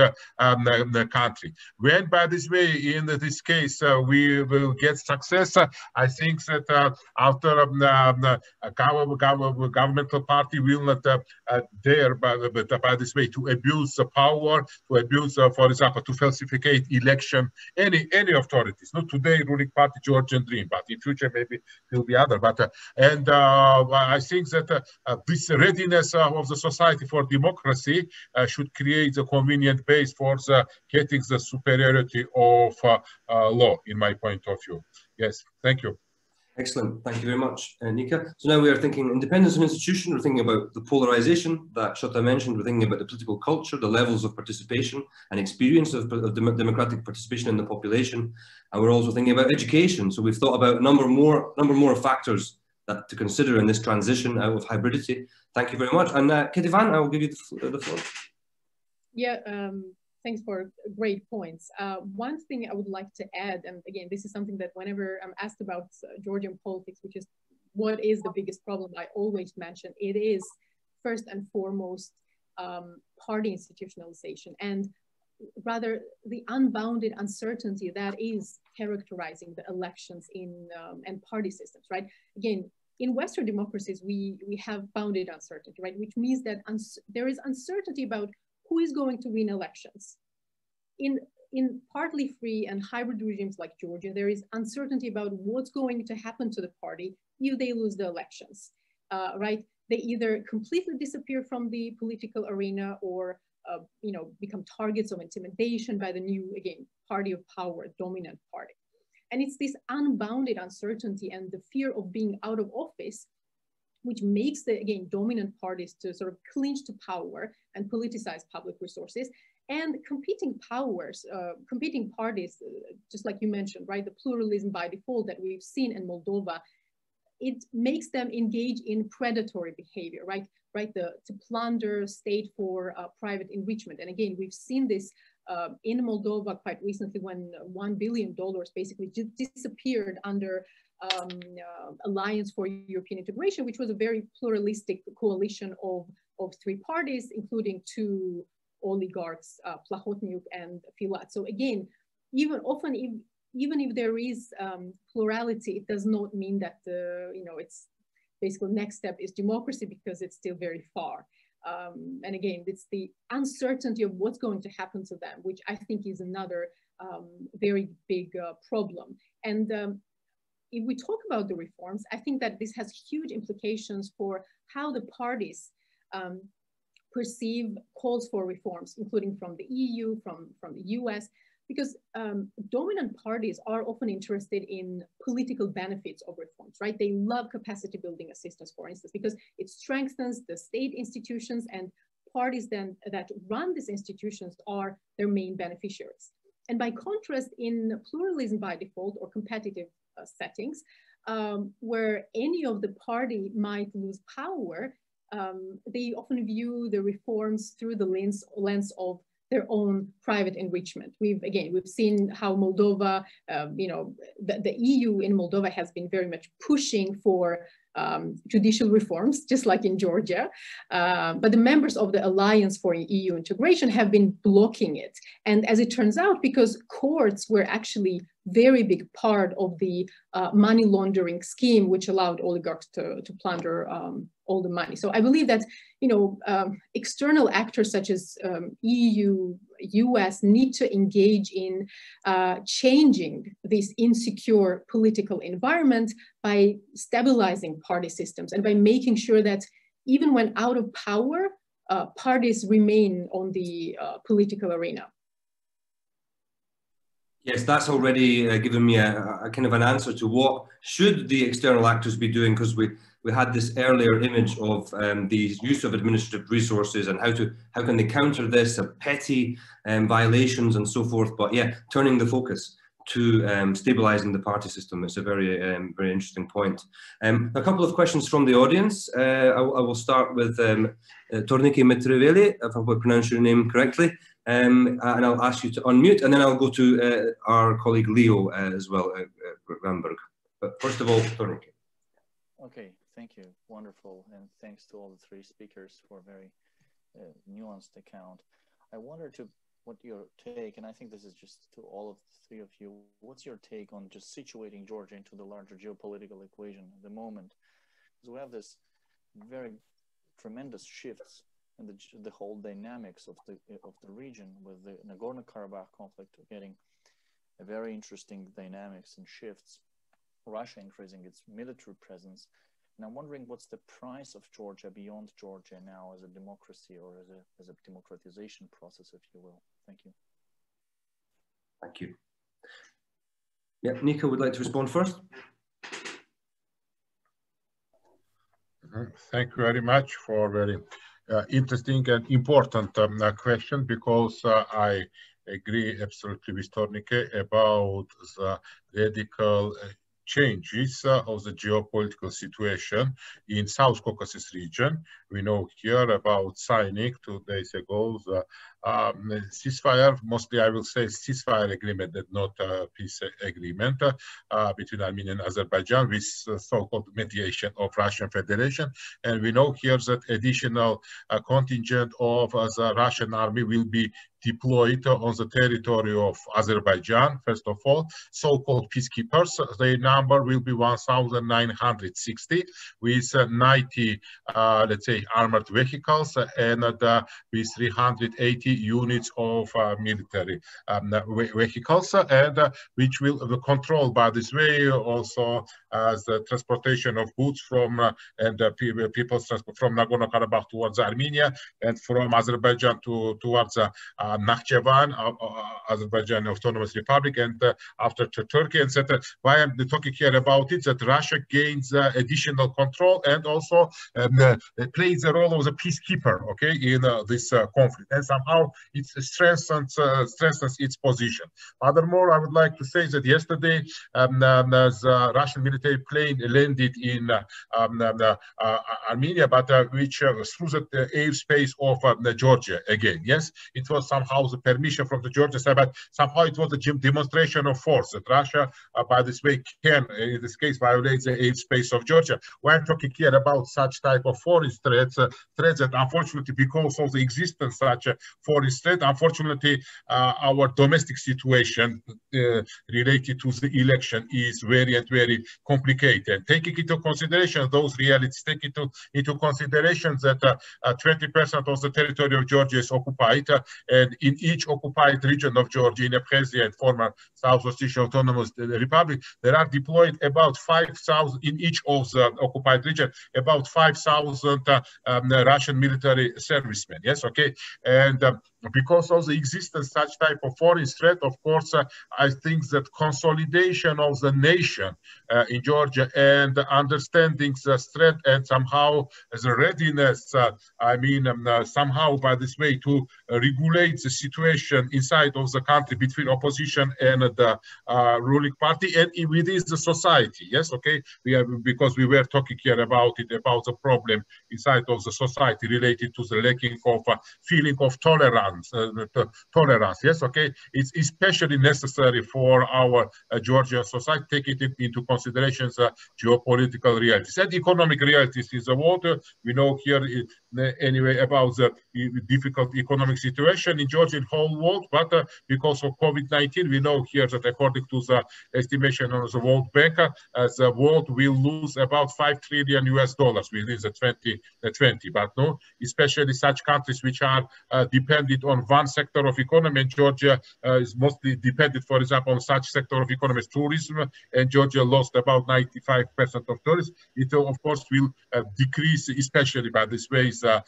country. When, by this way, in this case, we will get success, I think that after a governmental party will not dare, by this way, to abuse the power, to abuse, for example, to falsificate election, any authorities. Not today, ruling party Georgian Dream, but in future maybe will be other. But and I think that this readiness of the society for democracy should create a convenient base for getting the superiority of law, in my point of view. Yes, thank you. Excellent. Thank you very much, Nika. So now we are thinking independence of institution. We're thinking about the polarization that Shota mentioned. We're thinking about the political culture, the levels of participation and experience of democratic participation in the population. And we're also thinking about education. So we've thought about a number more factors that to consider in this transition out of hybridity. Thank you very much. And Kedivan, I will give you the floor. Yeah, Thanks for great points. One thing I would like to add, and again, this is something that whenever I'm asked about Georgian politics, which is what is the biggest problem, I always mention it is first and foremost party institutionalization, and rather the unbounded uncertainty that is characterizing the elections in and party systems, right? Again, in Western democracies, we have bounded uncertainty, right? Which means that there is uncertainty about who is going to win elections. In partly free and hybrid regimes like Georgia, there is uncertainty about what's going to happen to the party if they lose the elections, right? They either completely disappear from the political arena or you know, become targets of intimidation by the new, again, party of power, dominant party. And it's this unbounded uncertainty and the fear of being out of office, which makes the, again, dominant parties to sort of clinch to power and politicize public resources. And competing powers, competing parties, just like you mentioned, right, the pluralism by default that we've seen in Moldova, it makes them engage in predatory behavior, right? To plunder state for private enrichment. And again, we've seen this in Moldova quite recently when $1 billion basically just disappeared under Alliance for European Integration, which was a very pluralistic coalition of three parties, including two oligarchs, Plahotniuk and Filat. So again, even if there is plurality, it does not mean that you know, it's basically next step is democracy, because it's still very far. And again, it's the uncertainty of what's going to happen to them, which I think is another very big problem. And if we talk about the reforms, I think that this has huge implications for how the parties perceive calls for reforms, including from the EU, from the US, because dominant parties are often interested in political benefits of reforms, right? They love capacity building assistance, for instance, because it strengthens the state institutions, and parties then that run these institutions are their main beneficiaries. And by contrast, in pluralism by default or competitive settings, where any of the party might lose power, they often view the reforms through the lens of their own private enrichment. We've seen how Moldova, you know, the EU in Moldova has been very much pushing for judicial reforms, just like in Georgia. But the members of the Alliance for EU Integration have been blocking it. And as it turns out, because courts were actually very big part of the money laundering scheme, which allowed oligarchs to plunder all the money. So I believe that, you know, external actors such as EU, US need to engage in changing this insecure political environment by stabilizing party systems and by making sure that even when out of power, parties remain on the political arena. Yes, that's already given me a kind of an answer to what should the external actors be doing, because we had this earlier image of the use of administrative resources and how can they counter this, petty violations and so forth. But yeah, turning the focus to stabilizing the party system is a very very interesting point. A couple of questions from the audience. I will start with Tornike Mitreveli, if I pronounce your name correctly. And I'll ask you to unmute, and then I'll go to our colleague Leo as well, Ramberg. But first of all, Tornike. Okay, thank you. Wonderful. And thanks to all the three speakers for a very nuanced account. I wonder what your take, and I think this is just to all of the three of you, what's your take on just situating Georgia into the larger geopolitical equation at the moment? Because we have this very tremendous shifts in the whole dynamics of the region, with the Nagorno-Karabakh conflict getting a very interesting dynamics and shifts, Russia increasing its military presence. And I'm wondering what's the price of Georgia beyond Georgia now as a democracy, or as a democratization process, if you will. Thank you. Thank you. Yeah, Nika would like to respond first. Thank you very much for very interesting and important question, because I agree absolutely with Tornike about the radical changes of the geopolitical situation in South Caucasus region, we know here about signing 2 days ago the ceasefire, mostly I will say ceasefire agreement, and not a peace agreement between Armenia and Azerbaijan, with so-called mediation of Russian Federation. And we know here that additional contingent of the Russian army will be deployed on the territory of Azerbaijan, first of all. So-called peacekeepers, their number will be 1,960 with 90, let's say, armored vehicles and with 380 units of military vehicles, and which will be controlled by this way also as the transportation of goods from and people's transport from Nagorno-Karabakh towards Armenia, and from Azerbaijan towards Nakhchivan, Azerbaijan Autonomous Republic, and after to Turkey, etc. Why I'm talking here about it, that Russia gains additional control and also plays the role of the peacekeeper, okay, in this conflict, and somehow it strengthens its position. Furthermore, I would like to say that yesterday the Russian military plane landed in Armenia, but which through the airspace of Georgia again. Yes, it was somehow the permission from the Georgia side, but somehow it was a demonstration of force that Russia, by this way, can, in this case, violate the airspace of Georgia. We're talking here about such type of foreign threats, threats that unfortunately, because of the existence of such a foreign threat, unfortunately, our domestic situation related to the election is very and very complicated. Taking into consideration those realities, taking into consideration that 20% of the territory of Georgia is occupied, and in each occupied region of Georgia, in Abkhazia and former South Ossetia Autonomous Republic, there are deployed about 5,000 in each of the occupied region, about 5,000 Russian military servicemen. Yes, okay, and because of the existence of such type of foreign threat, of course, I think that consolidation of the nation in Georgia and understanding the threat and somehow the readiness, somehow by this way to regulate the situation inside of the country between opposition and the ruling party and within the society. Yes, okay, because we were talking here about the problem inside of the society related to the lacking of feeling of tolerance. Yes, okay, it's especially necessary for our Georgian society, taking into consideration the geopolitical realities and economic realities in the world. We know here anyway about the difficult economic situation in Georgia and whole world, but because of COVID-19, we know here that according to the estimation of the World Bank, the world will lose about $5 trillion within the 2020. But no, especially such countries which are dependent on one sector of economy, and Georgia is mostly dependent, for example, on such sector of economy as tourism, and Georgia lost about 95% of tourism. It, of course, will decrease, especially by this way, the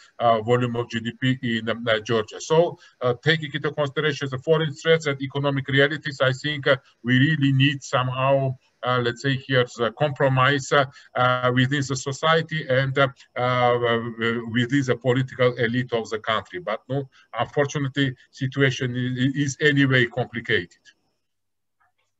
volume of GDP in Georgia. So, taking into consideration the foreign threats and economic realities, I think we really need somehow let's say here the compromise within the society and within the political elite of the country. But no, unfortunately, situation is anyway complicated.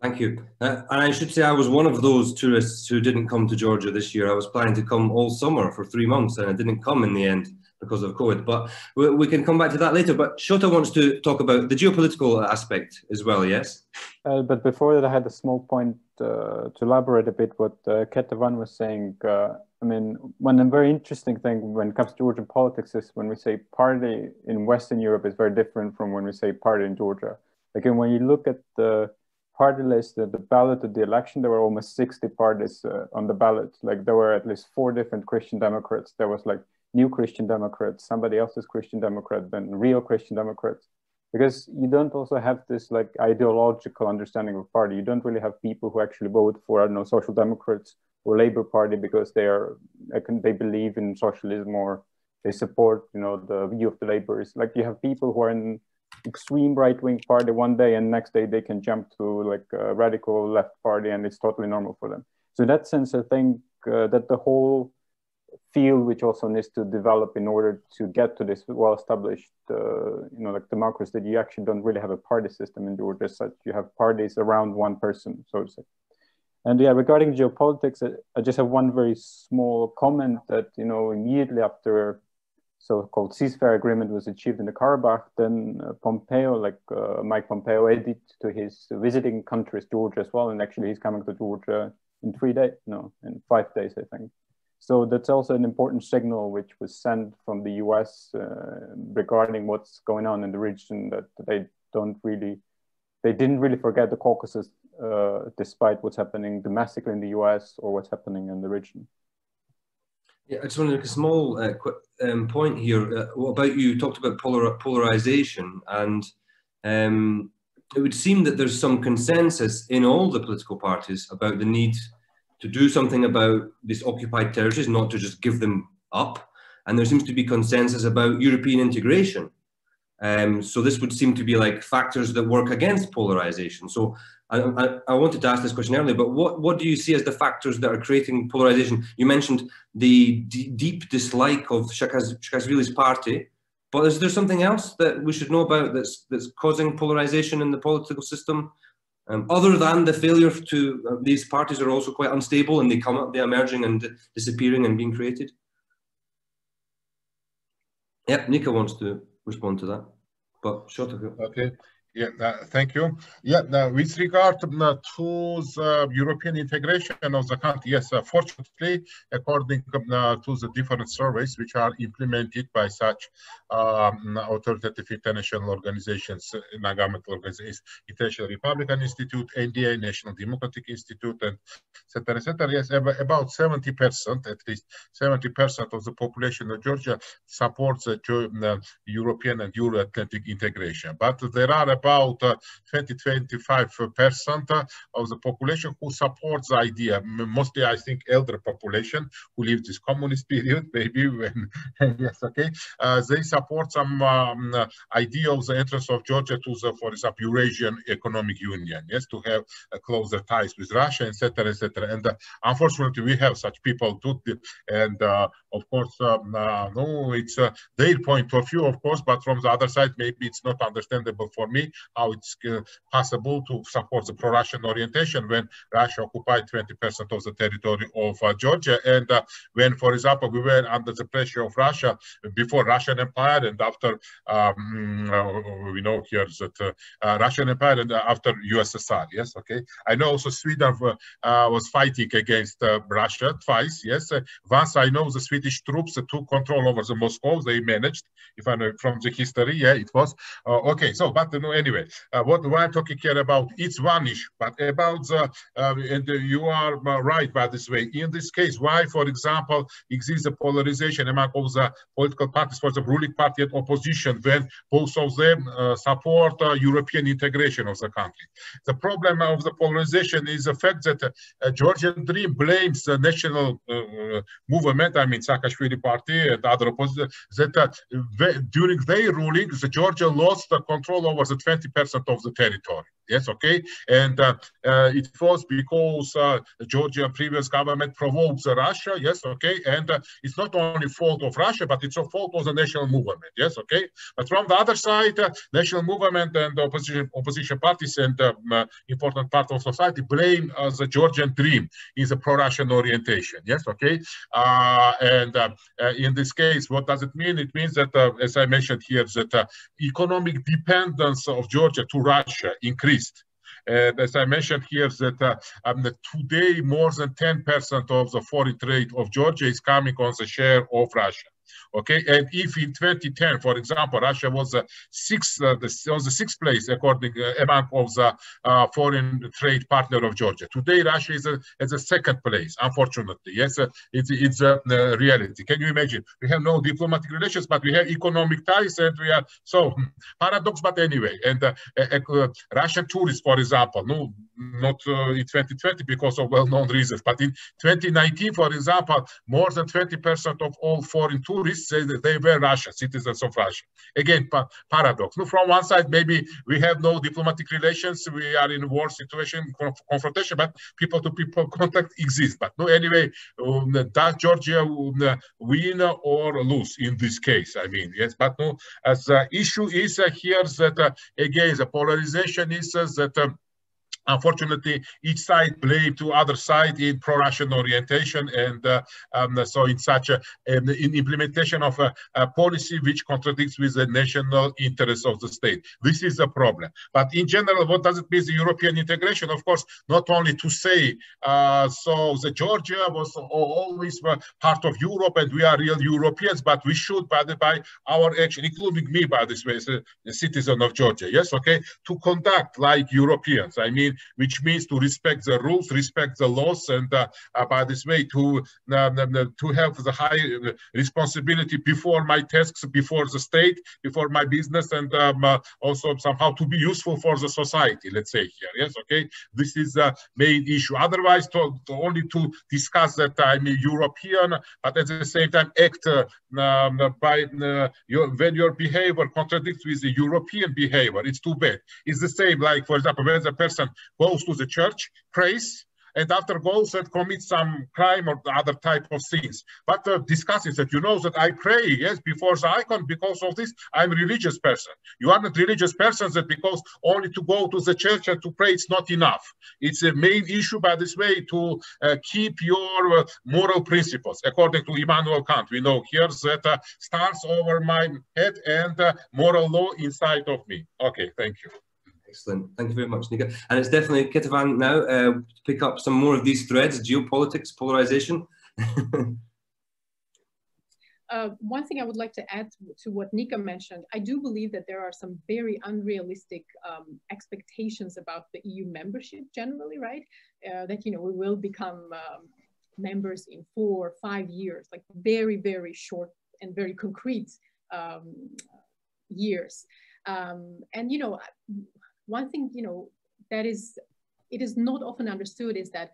Thank you. And I should say I was one of those tourists who didn't come to Georgia this year. I was planning to come all summer for 3 months, and I didn't come in the end because of COVID. But we can come back to that later. But Shota wants to talk about the geopolitical aspect as well, yes? But before that, I had a small point to elaborate a bit what Ketevan was saying. I mean, one very interesting thing when it comes to Georgian politics is when we say party in Western Europe is very different from when we say party in Georgia. Again, when you look at the party list, the ballot of the election, there were almost 60 parties on the ballot. Like there were at least 4 different Christian Democrats. There was like New Christian Democrats, somebody else's Christian Democrat, then real Christian Democrats. Because you don't also have this like ideological understanding of party. You don't really have people who actually vote for, I don't know, Social Democrats or Labour Party because they believe in socialism or they support, you know, the view of the laborers. Like you have people who are in extreme right-wing party one day and next day they can jump to like a radical left party and it's totally normal for them. So in that sense, I think that the whole field which also needs to develop in order to get to this well-established, you know, like democracy, that you actually don't really have a party system in Georgia, such you have parties around one person, so to say. And yeah, regarding geopolitics, I just have one very small comment that, you know, immediately after so-called ceasefire agreement was achieved in the Karabakh, then Pompeo, Mike Pompeo, added to his visiting countries Georgia as well, and actually he's coming to Georgia in 3 days, no, in 5 days, I think. So that's also an important signal which was sent from the US regarding what's going on in the region, that they didn't really forget the Caucasus despite what's happening domestically in the US or what's happening in the region. Yeah, I just want to make a small point here. What about you talked about polarization, and it would seem that there's some consensus in all the political parties about the need to do something about these occupied territories, not to just give them up. And there seems to be consensus about European integration. So this would seem to be like factors that work against polarization. So I wanted to ask this question earlier, but what do you see as the factors that are creating polarization? You mentioned the deep dislike of Saakashvili's party, but is there something else that we should know about that's causing polarization in the political system? Other than the failure to, these parties are also quite unstable and they're emerging and disappearing and being created? Yep, Nika wants to respond to that, but Shotaku. Okay. Yeah, thank you. Yeah, with regard to the European integration of the country, yes, fortunately, according to the different surveys which are implemented by such authoritative international organizations, non-governmental organizations, International Republican Institute, NDA, National Democratic Institute, and etc., yes, about 70%, at least 70% of the population of Georgia supports the European and Euro-Atlantic integration. But there are about 20-25% of the population who supports the idea, mostly I think elder population who lived this communist period, maybe when, yes, okay, they support some idea of the entrance of Georgia to the, for example, Eurasian Economic Union, yes, to have closer ties with Russia, etc., etc. And unfortunately, we have such people too, and of course, no, it's their point of view, of course, but from the other side, maybe it's not understandable for me how it's possible to support the pro-Russian orientation when Russia occupied 20% of the territory of Georgia, and when, for example, we were under the pressure of Russia before Russian Empire and after, we know here that Russian Empire and after USSR, yes, okay. I know also Sweden was fighting against Russia twice, yes. Once I know the Swedish troops took control over the Moscow, they managed, if I know from the history, yeah, it was. Okay, so, but anyway, what I'm talking here about, it's one issue, but about the, and you are right by this way. In this case, why, for example, exists a polarization among all the political parties for the ruling party and opposition when both of them support European integration of the country? The problem of the polarization is the fact that Georgian Dream blames the national movement, I mean Saakashvili party and other opposition, that during their ruling, the Georgia lost the control over the 20% of the territory. Yes, okay, and it was because the Georgian previous government provoked Russia. Yes, okay, and it's not only fault of Russia, but it's a fault of the national movement. Yes, okay, but from the other side, national movement and opposition parties and important part of society blame the Georgian Dream in the pro-Russian orientation. Yes, okay, and in this case, what does it mean? It means that, as I mentioned here, that economic dependence of Georgia to Russia increased. And as I mentioned here, that today more than 10% of the foreign trade of Georgia is coming on the share of Russia. Okay, and if in 2010, for example, Russia was on the sixth place according among of the foreign trade partner of Georgia. Today, Russia is at the second place. Unfortunately, yes, it's a reality. Can you imagine? We have no diplomatic relations, but we have economic ties, and we are so paradox. But anyway, and Russian tourists, for example, no, not in 2020 because of well-known reasons, but in 2019, for example, more than 20% of all foreign tourists say that they were Russian, citizens of Russia. Again, paradox. No, from one side, maybe we have no diplomatic relations, we are in a war situation, confrontation, but people-to-people contact exists. But no, anyway, does Georgia win or lose in this case? I mean, yes, but no, as the issue is here that, again, the polarization is that unfortunately, each side blamed to other side in pro-Russian orientation, and so in such in implementation of a policy which contradicts with the national interests of the state. This is a problem. But in general, what does it mean, the European integration? Of course, not only to say, so the Georgia was always part of Europe and we are real Europeans, but we should, by our action, including me, by this way, as a citizen of Georgia, yes, okay, to conduct like Europeans, I mean, which means to respect the rules, respect the laws, and by this way, to have the high responsibility before my tasks, before the state, before my business, and also somehow to be useful for the society, let's say here, yes, okay, this is the main issue. Otherwise, only to discuss that I'm a European, but at the same time act when your behavior contradicts with the European behavior, it's too bad. It's the same, like, for example, when the person goes to the church, prays, and after goes and commits some crime or other type of things. But discusses that, you know, that I pray, yes, before the icon, because of this, I'm a religious person. You are not religious person that because only to go to the church and to pray, it's not enough. It's a main issue, by this way, to keep your moral principles, according to Immanuel Kant. We know here that starts over my head and moral law inside of me. Okay, thank you. Excellent. Thank you very much, Nika. And it's definitely Kitavan now to pick up some more of these threads, geopolitics, polarization. One thing I would like to add to what Nika mentioned, I do believe that there are some very unrealistic expectations about the EU membership generally, right? That, you know, we will become members in 4 or 5 years, like very, very short and very concrete years. And, you know, one thing, you know, it is not often understood is that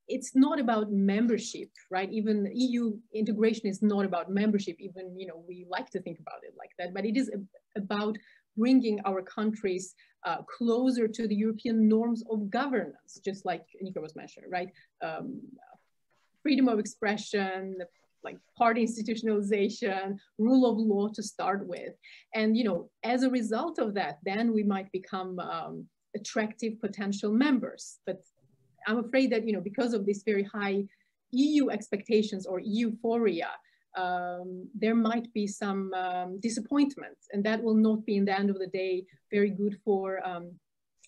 it's not about membership, right? Even EU integration is not about membership, even, you know, we like to think about it like that, but it is about bringing our countries closer to the European norms of governance, just like Nika was mentioning, right? Freedom of expression, like party institutionalization, rule of law to start with. And, you know, as a result of that, then we might become attractive potential members. But I'm afraid that, you know, because of these very high EU expectations or euphoria, there might be some disappointment, and that will not be, in the end of the day, very good for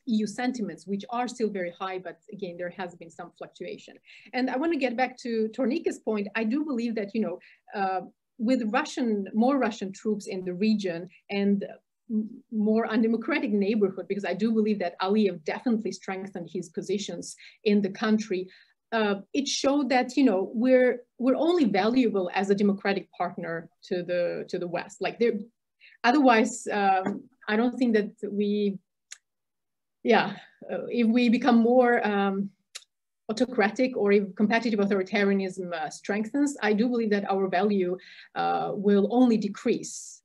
EU sentiments, which are still very high, but again, there has been some fluctuation. And I want to get back to Tornika's point. I do believe that, you know, with more Russian troops in the region and more undemocratic neighborhood, because I do believe that Aliyev definitely strengthened his positions in the country, it showed that, you know, we're only valuable as a democratic partner to the West. Like, otherwise, I don't think that we. Yeah, if we become more autocratic, or if competitive authoritarianism strengthens, I do believe that our value will only decrease.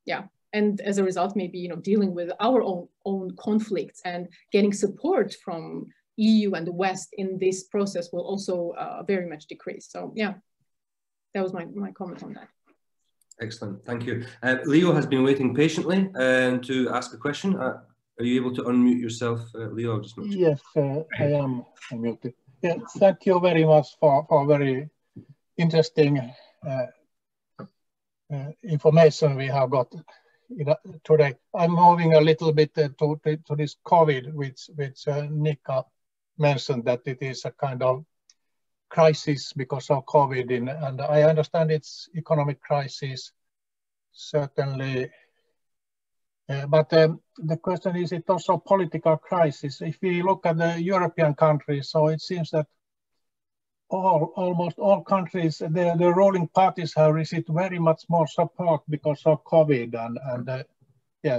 Yeah, and as a result, maybe, you know, dealing with our own conflicts and getting support from EU and the West in this process will also very much decrease. So yeah, that was my comment on that. Excellent, thank you. Leo has been waiting patiently to ask a question. Are you able to unmute yourself, Leo? Yes, I am unmuted. Yeah, thank you very much for very interesting information we have got today. I'm moving a little bit to this COVID, which Nika mentioned, that it is a kind of crisis because of COVID, and I understand it's economic crisis, certainly. But the question is, it's also political crisis. If we look at the European countries, so it seems that almost all countries, the ruling parties have received very much more support because of COVID and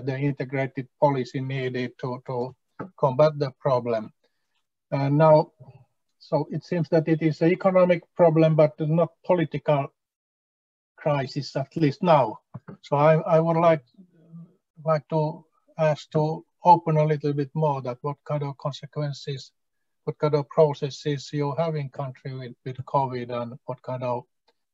the integrated policy needed to combat the problem. And now, so it seems that it is an economic problem, but not political crisis, at least now. So I would like to ask to open a little bit more that what kind of consequences, what kind of processes you have in country with COVID, and what kind of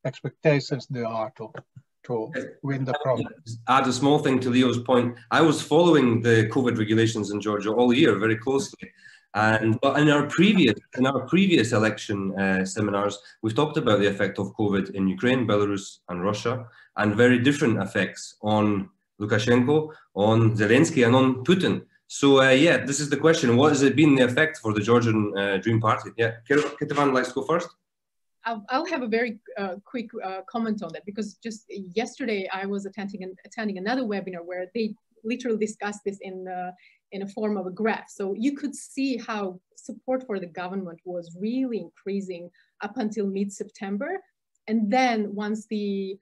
expectations there are to win the problem. Add a small thing to Leo's point. I was following the COVID regulations in Georgia all year very closely. But in our previous election seminars, we've talked about the effect of COVID in Ukraine, Belarus, and Russia, and very different effects on Lukashenko, on Zelensky, and on Putin. So yeah, this is the question: what has it been the effect for the Georgian Dream Party? Yeah, Kitavan likes to go first. I'll have a very quick comment on that, because just yesterday I was attending another webinar where they literally discussed this in a form of a graph. So you could see how support for the government was really increasing up until mid-September. And then once it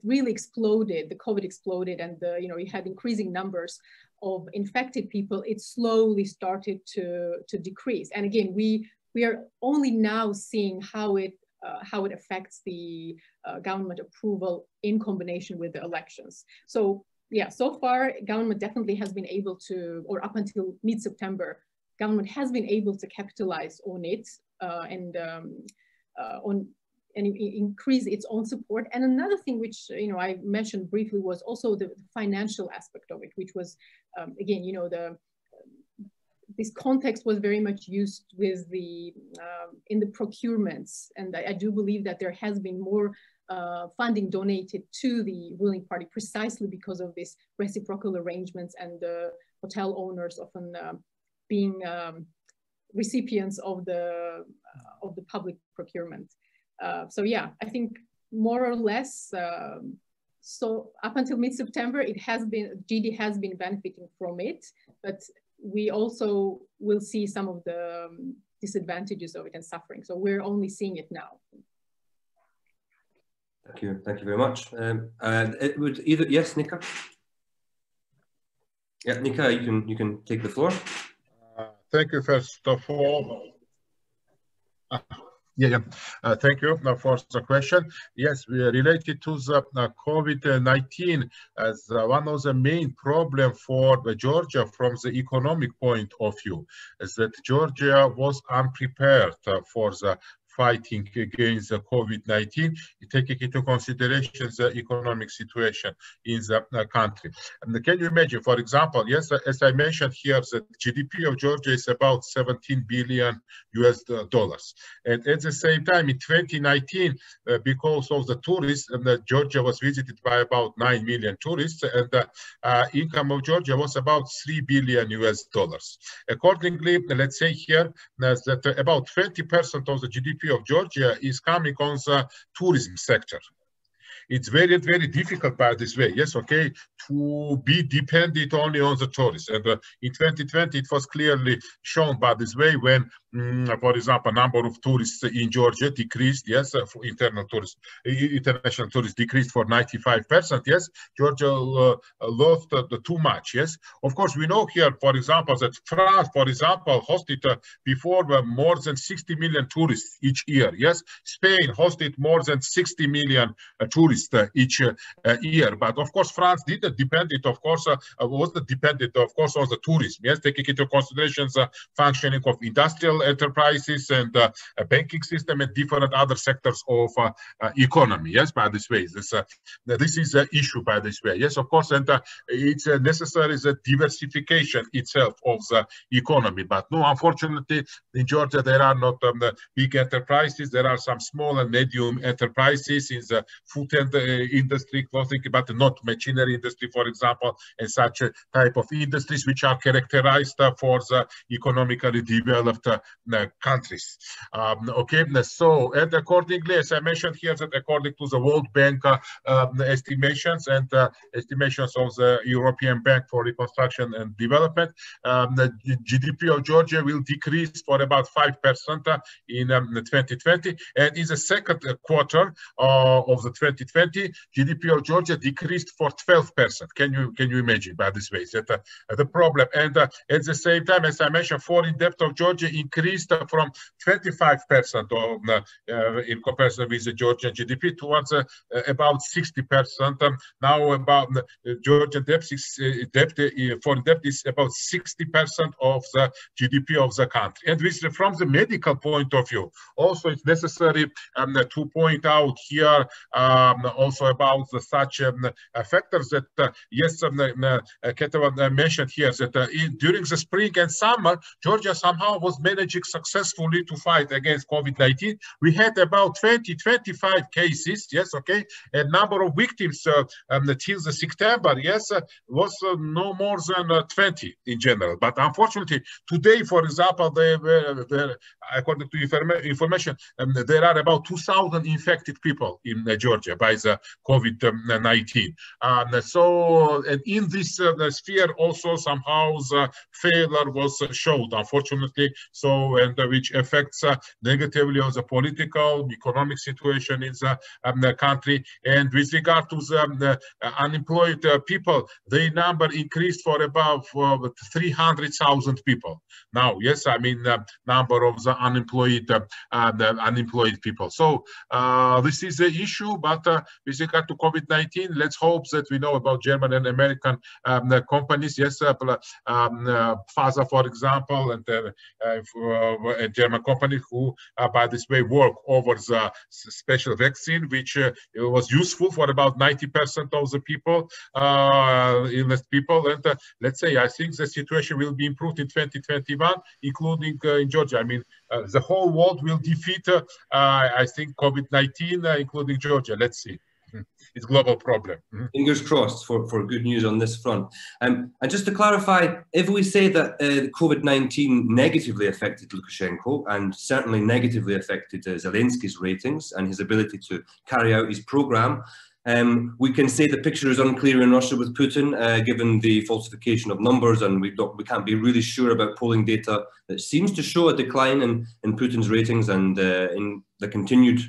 really exploded, the COVID exploded, and you had increasing numbers of infected people, it slowly started to decrease. And again, we are only now seeing how it affects the government approval in combination with the elections. So yeah, so far, government definitely has been able to, or up until mid-September, government has been able to capitalize on it and increase its own support. And another thing which I mentioned briefly was also the financial aspect of it, which was again, this context was very much used with in the procurements, and I do believe that there has been more funding donated to the ruling party precisely because of this reciprocal arrangements and the hotel owners often being recipients of the public procurement. So yeah, I think more or less. So up until mid-September, GD has been benefiting from it, but we also will see some of the disadvantages of it and suffering. So we're only seeing it now. Thank you very much. It would either, yes, Nika. Yeah, Nika, you can take the floor. Thank you first of all. Thank you for the question. Yes, we are related to the COVID-19 as one of the main problems for Georgia from the economic point of view, is that Georgia was unprepared for the fighting against the COVID-19, taking into consideration the economic situation in the country. And can you imagine, for example, yes, as I mentioned here, the GDP of Georgia is about $17 billion US. And at the same time, in 2019, because of the tourists, Georgia was visited by about 9 million tourists, and the income of Georgia was about $3 billion US. Accordingly, let's say here that about 20% of the GDP of Georgia is coming on the tourism sector. It's very, very difficult by this way, yes, okay, to be dependent only on the tourists. And in 2020, it was clearly shown by this way when, for example, number of tourists in Georgia decreased, yes, for international tourists decreased for 95%, yes, Georgia lost too much, yes. Of course, we know here, for example, that France, for example, hosted before more than 60 million tourists each year, yes. Spain hosted more than 60 million tourists each year, but of course France didn't depend it, of course, was dependent, of course, on the tourism, yes, taking into consideration the functioning of industrial enterprises and banking system and different other sectors of economy, yes, by this way. This is an issue by this way, yes, of course, and it's necessary the diversification itself of the economy, but no, unfortunately, in Georgia, there are not big enterprises, there are some small and medium enterprises in the food industry, clothing, but not machinery industry, for example, and such type of industries which are characterized for the economically developed countries. Okay, so and accordingly, as I mentioned here, that according to the World Bank estimations and estimations of the European Bank for Reconstruction and Development, the GDP of Georgia will decrease for about 5% in 2020, and in the second quarter of the 2020, GDP of Georgia decreased for 12%. Can you imagine by this way that the problem? And at the same time, as I mentioned, foreign debt of Georgia increased increased from 25% in comparison with the Georgian GDP towards about 60%. Now about Georgian foreign debt is about 60% of the GDP of the country. And from the medical point of view, also it's necessary to point out here also about such factors that yes, Ketevan mentioned here that during the spring and summer, Georgia somehow was managing successfully to fight against COVID-19. We had about 20-25 cases, yes, okay, and number of victims till the September, yes, was no more than 20 in general. But unfortunately, today, for example, according to information, there are about 2,000 infected people in Georgia by the COVID-19. So, and in this sphere also somehow the failure was showed, unfortunately, so, and which affects negatively on the political, economic situation in the country. And with regard to the unemployed people, the number increased for about 300,000 people. Now, yes, I mean, number of the unemployed people. So this is the issue, but with regard to COVID-19, let's hope that we know about German and American companies. Yes, Pfizer, for example, and a German company who, by this way, work over the special vaccine, which was useful for about 90% of the people, illness people. And let's say, I think the situation will be improved in 2021, including in Georgia. I mean, the whole world will defeat, I think, COVID-19, including Georgia. Let's see. It's a global problem. Fingers crossed for good news on this front. And just to clarify, if we say that COVID-19 negatively affected Lukashenko and certainly negatively affected Zelensky's ratings and his ability to carry out his program, we can say the picture is unclear in Russia with Putin, given the falsification of numbers, and we can't be really sure about polling data that seems to show a decline in Putin's ratings and in the continued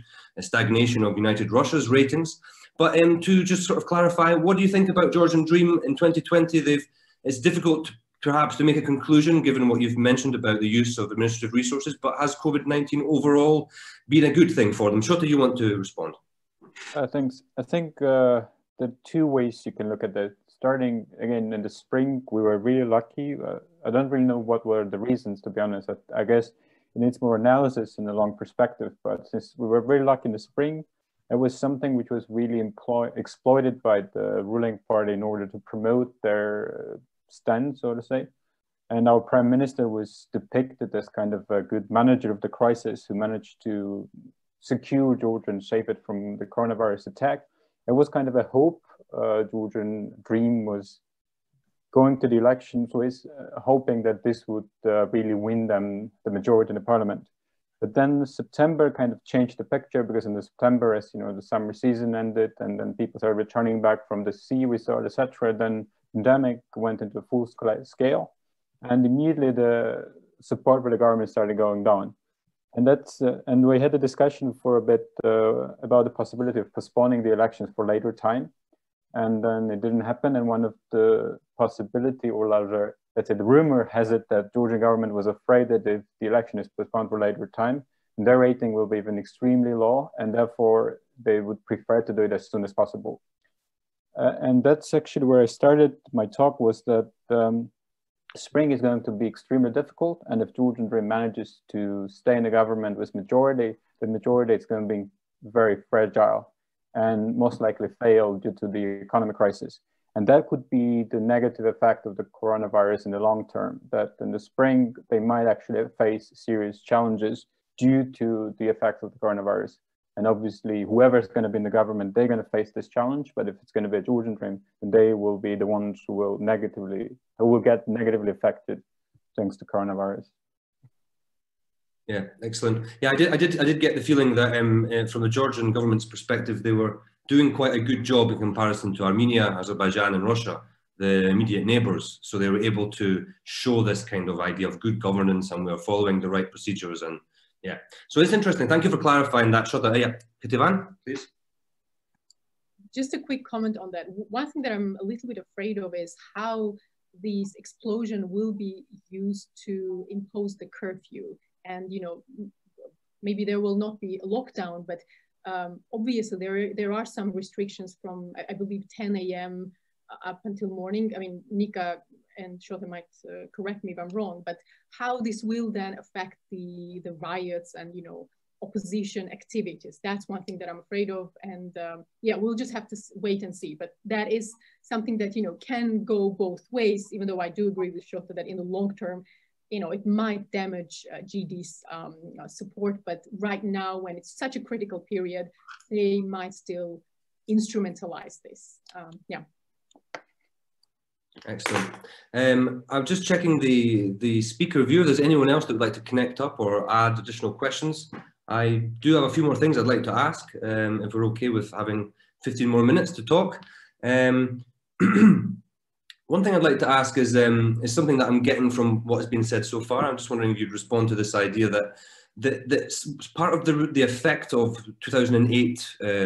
stagnation of United Russia's ratings. But to just sort of clarify, what do you think about Georgian Dream in 2020? It's difficult perhaps to make a conclusion given what you've mentioned about the use of administrative resources, but has COVID-19 overall been a good thing for them? Shota, you want to respond? I think there are two ways you can look at that. Starting again in the spring, we were really lucky. I don't really know what were the reasons, to be honest. I guess it needs more analysis in the long perspective, but since we were very lucky in the spring, it was something which was really exploited by the ruling party in order to promote their stand, so to say. And our prime minister was depicted as kind of a good manager of the crisis who managed to secure Georgia and save it from the coronavirus attack. It was kind of a hope. Georgian Dream was going to the elections with hoping that this would really win them the majority in the parliament. But then September kind of changed the picture, because in the September, as you know, the summer season ended and then people started returning back from the sea resort, etc. Then pandemic went into full scale, and immediately the support for the government started going down. And and we had a discussion for a bit about the possibility of postponing the elections for later time. And then it didn't happen. And one of the possibility, or rather, let's say the rumor has it that Georgian government was afraid that if the election is postponed for later time, their rating will be even extremely low, and therefore they would prefer to do it as soon as possible. And that's actually where I started my talk, was that spring is going to be extremely difficult. And if Georgian Dream manages to stay in the government with majority, the majority is going to be very fragile and most likely fail due to the economic crisis. And that could be the negative effect of the coronavirus in the long term, that in the spring, they might actually face serious challenges due to the effects of the coronavirus. And obviously, whoever's going to be in the government, they're going to face this challenge. But if it's going to be a Georgian Dream, then they will be the ones who will get negatively affected thanks to coronavirus. Yeah, excellent. Yeah, I did get the feeling that from the Georgian government's perspective, they were doing quite a good job in comparison to Armenia, Azerbaijan, and Russia, the immediate neighbors. So they were able to show this kind of idea of good governance, and we are following the right procedures. And yeah, so it's interesting. Thank you for clarifying that, Shota. Yeah, Ketevan, please. Just a quick comment on that. One thing that I'm a little bit afraid of is how this explosion will be used to impose the curfew. and maybe there will not be a lockdown, but obviously there are some restrictions from, I believe, 10 a.m. Up until morning. I mean, Nika and Shota might correct me if I'm wrong, but how this will then affect the riots and opposition activities, that's one thing that I'm afraid of. And yeah, we'll just have to wait and see. But that is something that can go both ways, even though I do agree with Shota that in the long term, it might damage GD's support. But right now, when it's such a critical period, they might still instrumentalize this. Yeah. Excellent. I'm just checking the speaker view. If there's anyone else that would like to connect up or add additional questions. I do have a few more things I'd like to ask, if we're okay with having 15 more minutes to talk. One thing I'd like to ask is something that I'm getting from what has been said so far. I'm just wondering if you'd respond to this idea that part of the effect of 2008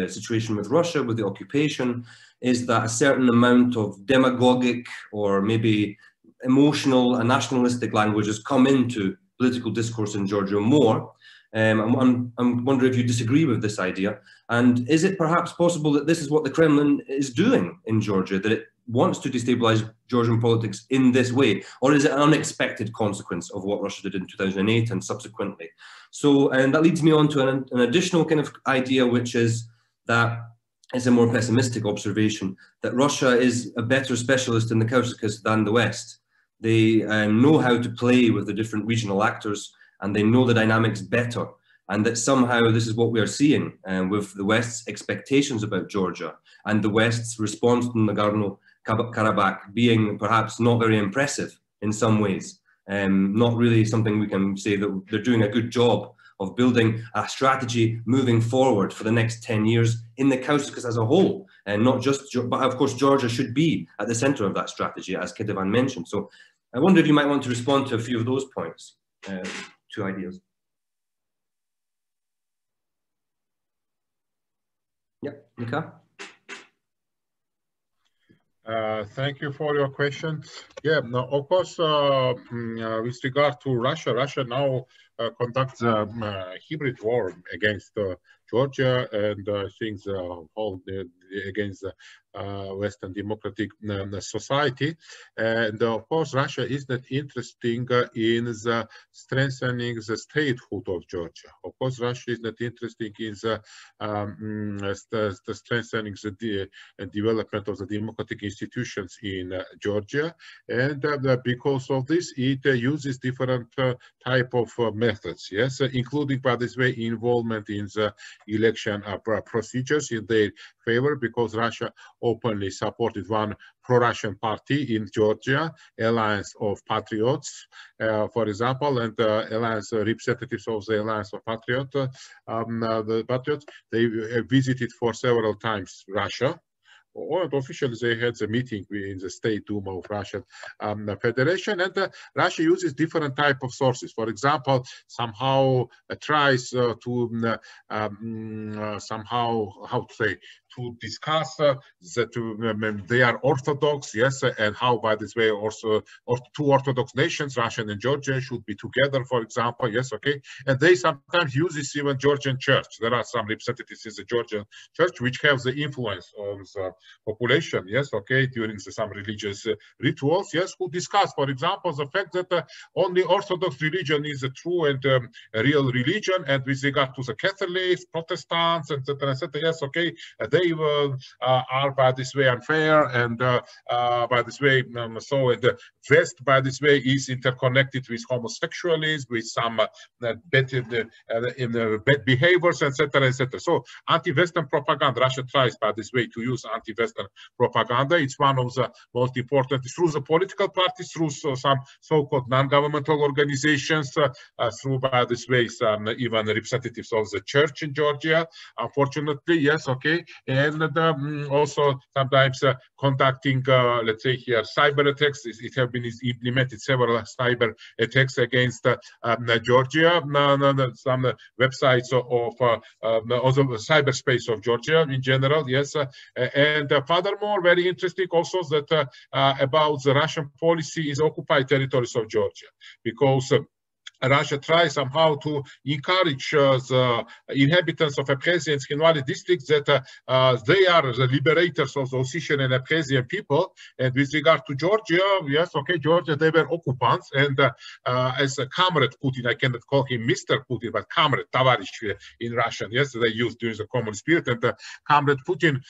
situation with Russia, with the occupation, is that a certain amount of demagogic or maybe emotional and nationalistic language has come into political discourse in Georgia more. I'm wondering if you disagree with this idea, and is it perhaps possible that this is what the Kremlin is doing in Georgia, that it wants to destabilize Georgian politics in this way, or is it an unexpected consequence of what Russia did in 2008 and subsequently? So, and that leads me on to an additional kind of idea, which is that it's a more pessimistic observation, that Russia is a better specialist in the Caucasus than the West. They know how to play with the different regional actors, and they know the dynamics better, and that somehow this is what we are seeing with the West's expectations about Georgia and the West's response to Nagorno-Karabakh being perhaps not very impressive in some ways. Not really something we can say that they're doing a good job of building a strategy moving forward for the next 10 years in the Caucasus as a whole, and not just, but of course Georgia should be at the center of that strategy, as Ketevan mentioned. So I wonder if you might want to respond to a few of those points, two ideas. Yeah, Nika? Thank you for your question. Yeah, no, of course, with regard to Russia, Russia now conducts a hybrid war against Georgia, and things all against Western democratic society. And of course, Russia is not interested in the strengthening the statehood of Georgia. Of course, Russia is not interested in the strengthening the development of the democratic institutions in Georgia. And because of this, it uses different type of methods, yes, including, by this way, involvement in the election procedures in their favor, because Russia openly supported one pro-Russian party in Georgia, Alliance of Patriots, for example, and Alliance representatives of the Alliance of Patriots, the Patriots, they visited for several times Russia. Or officially they had a meeting in the State Duma of Russian Federation, and Russia uses different type of sources. For example, somehow tries to somehow, how to say, to discuss that they are Orthodox, yes, and how, by this way, also two Orthodox nations, Russian and Georgian, should be together, for example, yes, okay. And they sometimes use this even Georgian church. There are some representatives in the Georgian church which have the influence on the population, yes, okay, during some religious rituals, yes, who discuss, for example, the fact that only Orthodox religion is a true and real religion, and with regard to the Catholics, Protestants, etc., yes, okay, they are, by this way, unfair, and by this way, so the West, by this way, is interconnected with homosexualism, with some bad behaviors, etc., etc. So anti-Western propaganda, Russia tries, by this way, to use anti-Western propaganda. It's one of the most important through the political parties, through some so-called non-governmental organizations, through, by this way, some even representatives of the church in Georgia, unfortunately, yes, okay, and also sometimes conducting, let's say here, cyber attacks. It have been implemented several cyber attacks against Georgia, some websites of the cyberspace of Georgia in general, yes, and furthermore, very interesting also that about the Russian policy is occupied territories of Georgia, because Russia tries somehow to encourage the inhabitants of Abkhazia and Tkhinvali districts that they are the liberators of the Ossetian and Abkhazian people. And with regard to Georgia, yes, okay, Georgia, they were occupants. And as a comrade Putin, I cannot call him Mr. Putin, but comrade, tavarish in Russian, yes, they used during the common spirit. And comrade Putin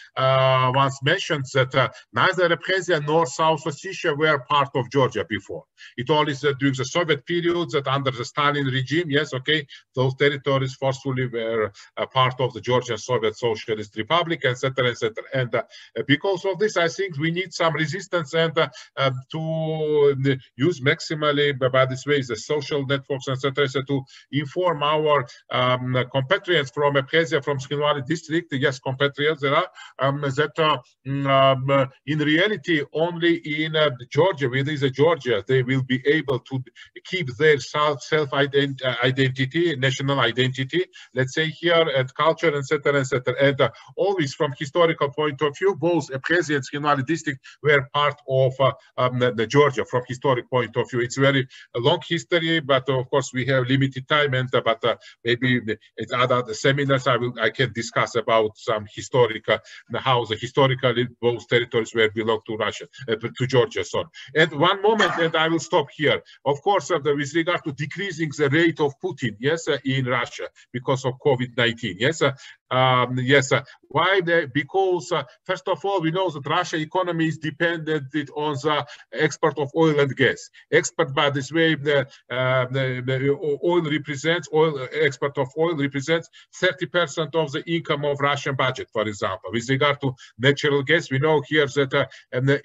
once mentioned that neither Abkhazia nor South Ossetia were part of Georgia before. It only during the Soviet period that under the Stalin regime, yes, okay, those territories forcefully were part of the Georgian Soviet Socialist Republic, etc., etc. And because of this, I think we need some resistance and to use maximally, by this way, the social networks, etc., to inform our compatriots from Abkhazia, from Tkhinvali district, yes, compatriots there are, that in reality, only in Georgia, within Georgia, they will be able to keep their self-identity, national identity, let's say here, and culture, etc., etc. And always from historical point of view, both Abkhazia and Tkhinvali district were part of the Georgia from historic point of view. It's very long history, but of course we have limited time, and but maybe at other seminars I can discuss about some historical, how the historically both territories were belong to Russia, to Georgia, sorry. And one moment, and I will stop here. Of course, with regard to decreasing the rate of Putin, yes, in Russia because of COVID-19, yes. Yes, why? Because first of all, we know that Russian economy is dependent on the export of oil and gas. Export, by this way, the export of oil represents 30% of the income of Russian budget, for example. With regard to natural gas, we know here that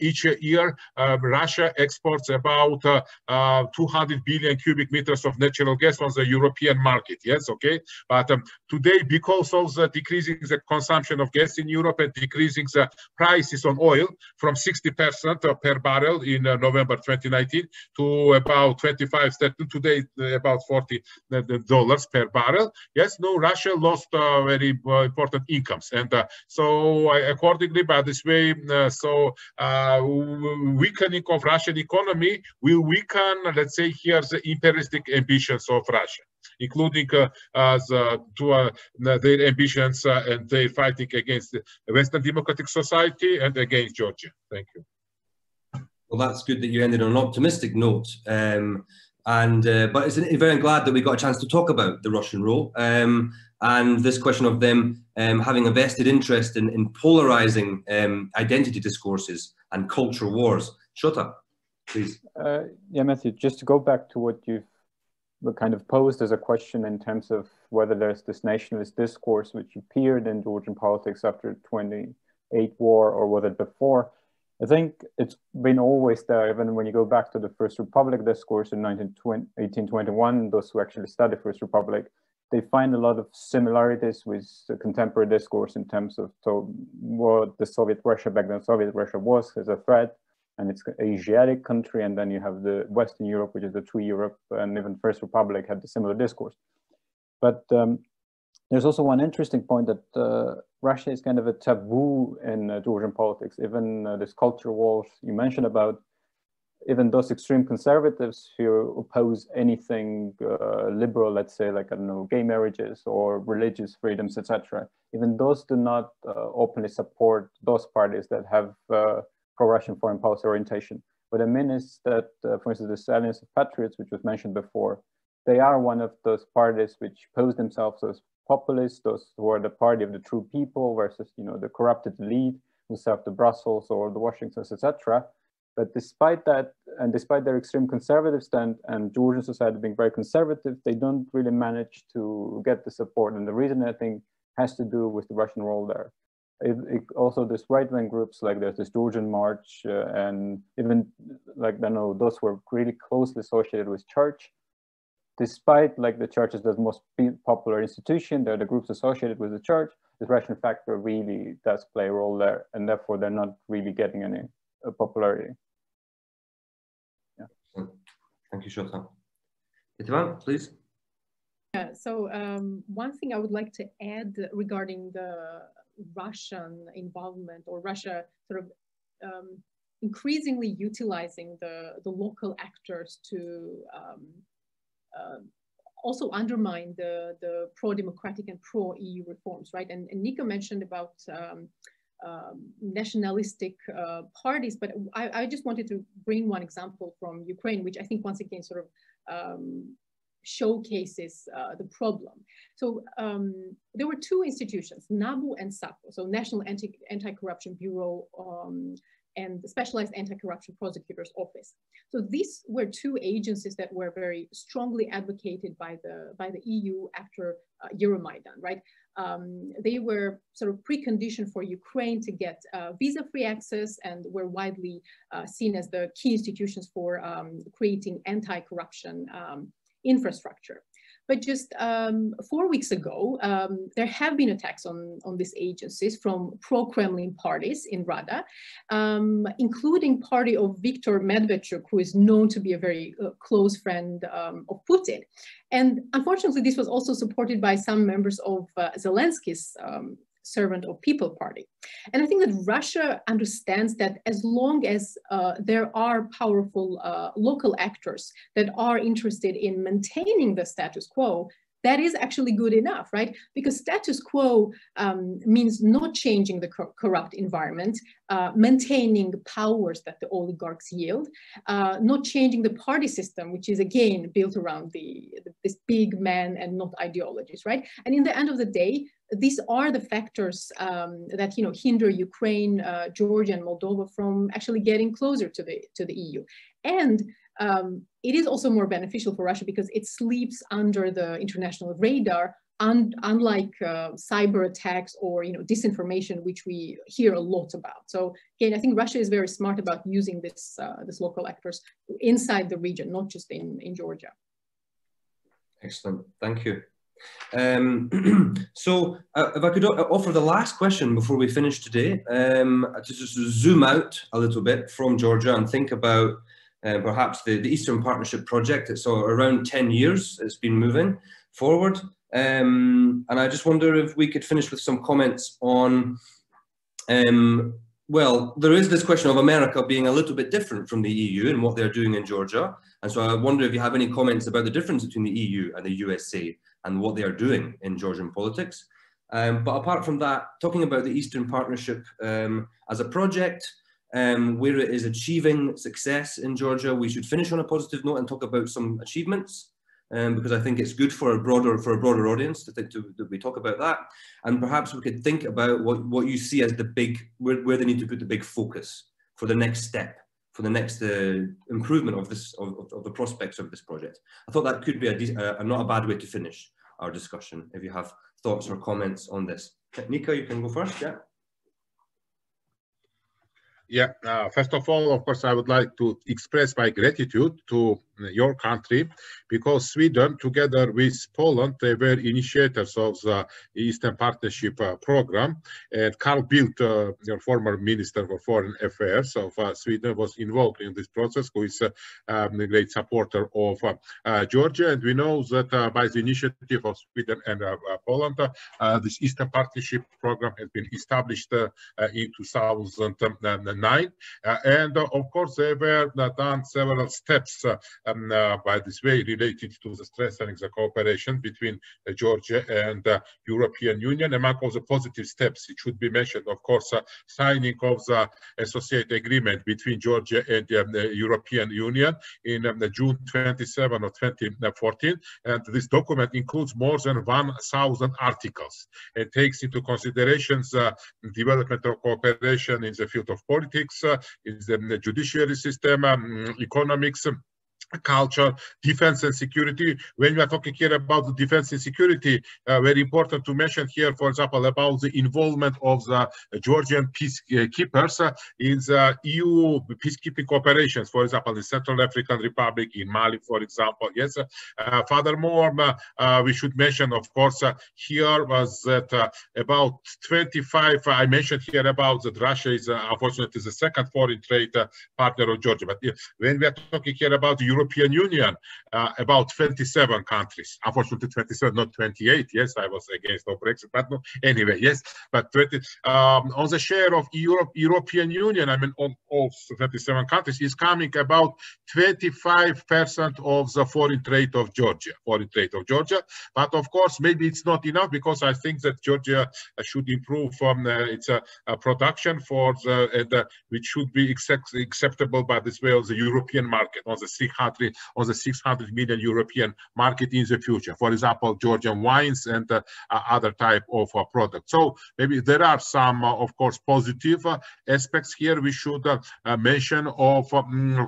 each year Russia exports about 200 billion cubic meters of natural gas on the European market. Yes, okay. But today, because of the decreasing the consumption of gas in Europe and decreasing the prices on oil from 60% per barrel in November 2019 to about 25, today about $40 per barrel. Yes, no, Russia lost very important incomes. And so accordingly, by this way, weakening of Russian economy will weaken, let's say here, the imperialistic ambitions of Russia, including their ambitions and their fighting against the Western democratic society and against Georgia. Thank you. Well, that's good that you ended on an optimistic note. But it's very glad that we got a chance to talk about the Russian role and this question of them having a vested interest in polarizing identity discourses and cultural wars. Shota, please. Yeah, Matthew, just to go back to what you've kind of posed as a question in terms of whether there's this nationalist discourse which appeared in Georgian politics after 28 war or was it before. I think it's been always there, even when you go back to the First Republic discourse in 1821, those who actually study First Republic, they find a lot of similarities with the contemporary discourse in terms of what the Soviet Russia, back then Soviet Russia was as a threat, and it's an Asiatic country, and then you have the Western Europe, which is the true Europe, and even First Republic had the similar discourse. But there's also one interesting point that Russia is kind of a taboo in Georgian politics. Even this culture wars you mentioned about, even those extreme conservatives who oppose anything liberal, let's say, like, I don't know, gay marriages or religious freedoms, etc. Even those do not openly support those parties that have pro-Russian foreign policy orientation. What I mean is that, for instance, the Alliance of Patriots, which was mentioned before, they are one of those parties which pose themselves as populists, those who are the party of the true people versus, you know, the corrupted elite who serve the Brussels or the Washingtons, etc. But despite that, and despite their extreme conservative stand and Georgian society being very conservative, they don't really manage to get the support. And the reason, I think, has to do with the Russian role there. Also, this right-wing groups, like there's this Georgian March, and even, like, I know, those who are really closely associated with church. Despite, like, the church is the most popular institution, they're the groups associated with the church, the Russian factor really does play a role there, and therefore they're not really getting any popularity. Yeah. Thank you, Shota. Itivan, please. Yeah, so one thing I would like to add regarding the Russian involvement, or Russia sort of increasingly utilizing the local actors to also undermine the pro-democratic and pro-EU reforms, right? And Nika mentioned about nationalistic parties, but I just wanted to bring one example from Ukraine, which I think once again sort of showcases the problem. So there were two institutions, NABU and SAPO, so National Anti-Corruption Bureau and the Specialized Anti-Corruption Prosecutor's Office. So these were two agencies that were very strongly advocated by the EU after Euromaidan, right? They were sort of precondition for Ukraine to get visa-free access and were widely seen as the key institutions for creating anti-corruption infrastructure. But just 4 weeks ago, there have been attacks on these agencies from pro-Kremlin parties in Rada, including party of Viktor Medvedchuk, who is known to be a very close friend of Putin. And unfortunately, this was also supported by some members of Zelensky's Servant of People party. And I think that Russia understands that as long as there are powerful local actors that are interested in maintaining the status quo, that is actually good enough, right? Because status quo means not changing the corrupt environment, maintaining powers that the oligarchs yield, not changing the party system, which is again built around this big man and not ideologies, right? And in the end of the day, these are the factors that hinder Ukraine, Georgia, and Moldova from actually getting closer to the EU. And it is also more beneficial for Russia because it sleeps under the international radar, unlike cyber attacks or disinformation, which we hear a lot about. So again, I think Russia is very smart about using this local actors inside the region, not just in Georgia. Excellent, thank you. So if I could offer the last question before we finish today, to just zoom out a little bit from Georgia and think about perhaps the Eastern Partnership project. It's around 10 years it's been moving forward. And I just wonder if we could finish with some comments on, well, there is this question of America being a little bit different from the EU and what they're doing in Georgia. And so I wonder if you have any comments about the difference between the EU and the USA and what they are doing in Georgian politics. But apart from that, talking about the Eastern Partnership as a project, where it is achieving success in Georgia, we should finish on a positive note and talk about some achievements, because I think it's good for a broader audience that we talk about that. And perhaps we could think about what you see as the big, where they need to put the big focus for the next step, for the next improvement of the prospects of this project. I thought that could be not a bad way to finish our discussion, if you have thoughts or comments on this. Nika, you can go first, yeah. Yeah, first of all, of course, I would like to express my gratitude to your country, because Sweden, together with Poland, they were initiators of the Eastern Partnership program. And Carl Bildt, your former Minister for Foreign Affairs of Sweden, was involved in this process, who is a great supporter of Georgia. And we know that by the initiative of Sweden and Poland, this Eastern Partnership program has been established in 2009. And of course, there were done several steps by this way related to the strengthening the cooperation between Georgia and European Union. Among all the positive steps, it should be mentioned, of course, signing of the associate agreement between Georgia and the European Union in June 27 of 2014. And this document includes more than 1,000 articles. It takes into consideration the development of cooperation in the field of politics, in the judiciary system, economics, culture, defense and security. When we are talking here about the defense and security, very important to mention here, for example, about the involvement of the Georgian peacekeepers in the EU peacekeeping operations, for example, in Central African Republic, in Mali, for example. Yes. Furthermore, we should mention, of course, here was that about 25, I mentioned here about that Russia is unfortunately the second foreign trade partner of Georgia. But when we are talking here about the European Union, about 27 countries. Unfortunately, 27, not 28. Yes, I was against no Brexit, but no, anyway, yes. But 20, on the share of European Union, I mean, on all 27 countries, is coming about 25% of the foreign trade of Georgia. But of course, maybe it's not enough, because I think that Georgia should improve its production for which should be acceptable by this way of the European market, on the 600 million European market in the future. For example, Georgian wines and other type of products. So maybe there are some, of course, positive aspects here we should mention, of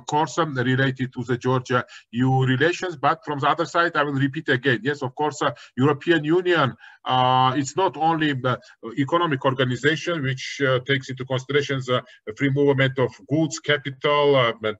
course, related to the Georgia-EU relations. But from the other side, I will repeat again, yes, of course, European Union, it's not only economic organization which takes into consideration the free movement of goods, capital, and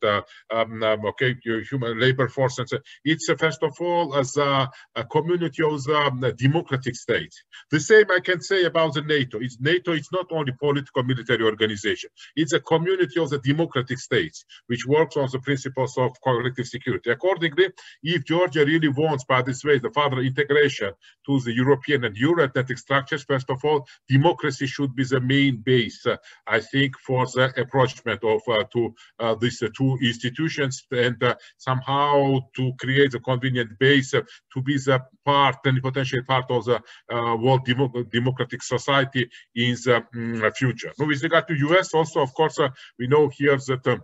human labor force. And so it's first of all as a community of the democratic states. The same I can say about the NATO. NATO is not only political military organization. It's a community of the democratic states which works on the principles of collective security. Accordingly, if Georgia really wants, by this way, the further integration to the European and Euro-Atlantic structures, first of all, democracy should be the main base, I think, for the approachment of to these two institutions, and somehow to create a convenient base to be the part and potential part of the world democratic society in the future. Now, with regard to US, also, of course, we know here that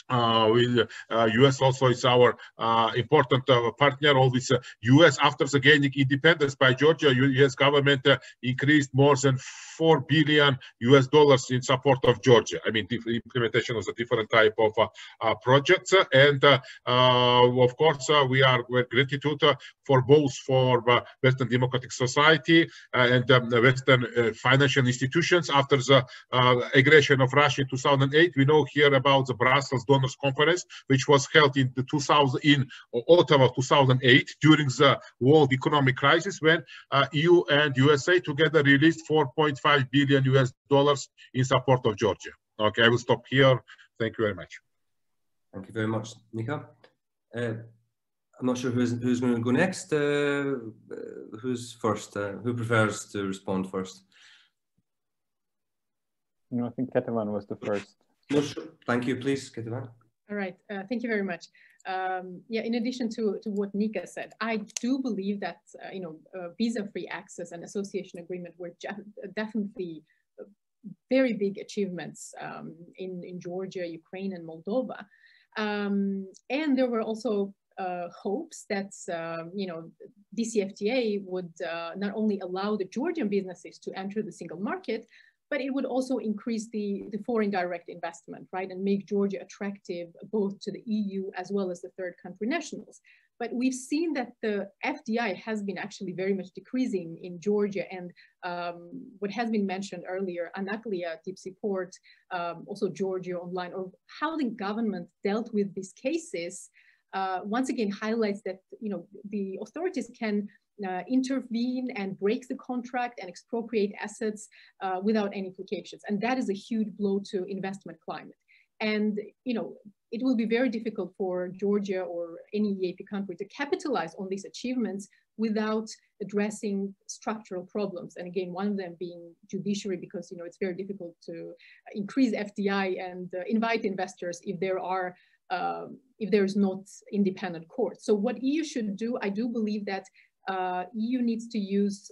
US also is our important partner. All this US, after the gaining independence by Georgia, US government increased more than $4 billion in support of Georgia. I mean, the implementation of a different type of projects. And of course, we're gratitude for both for Western democratic society and Western financial institutions. After the aggression of Russia in 2008, we know here about the Brussels Donors Conference, which was held in Ottawa 2008 during the world economic crisis, when EU and USA together released $4.5 billion in support of Georgia. Okay, I will stop here. Thank you very much. Thank you very much, Nika. I'm not sure who's going to go next. Who's first? Who prefers to respond first? No, I think Ketevan was the first. No, sure. Thank you, please, Ketevan. All right, thank you very much. Yeah, in addition to what Nika said, I do believe that visa-free access and association agreement were definitely very big achievements in Georgia, Ukraine, and Moldova. And there were also hopes that DCFTA would not only allow the Georgian businesses to enter the single market, but it would also increase the foreign direct investment, right, and make Georgia attractive both to the EU as well as the third country nationals. But we've seen that the FDI has been actually very much decreasing in Georgia, and what has been mentioned earlier, Anaklia, Deep Port, also Georgia Online, or how the government dealt with these cases, once again highlights that the authorities can intervene and break the contract and expropriate assets without any implications. And that is a huge blow to investment climate. And, it will be very difficult for Georgia or any EAP country to capitalize on these achievements without addressing structural problems. And again, one of them being judiciary, because, it's very difficult to increase FDI and invite investors if there's not independent courts. So what EU should do, I do believe that EU needs to use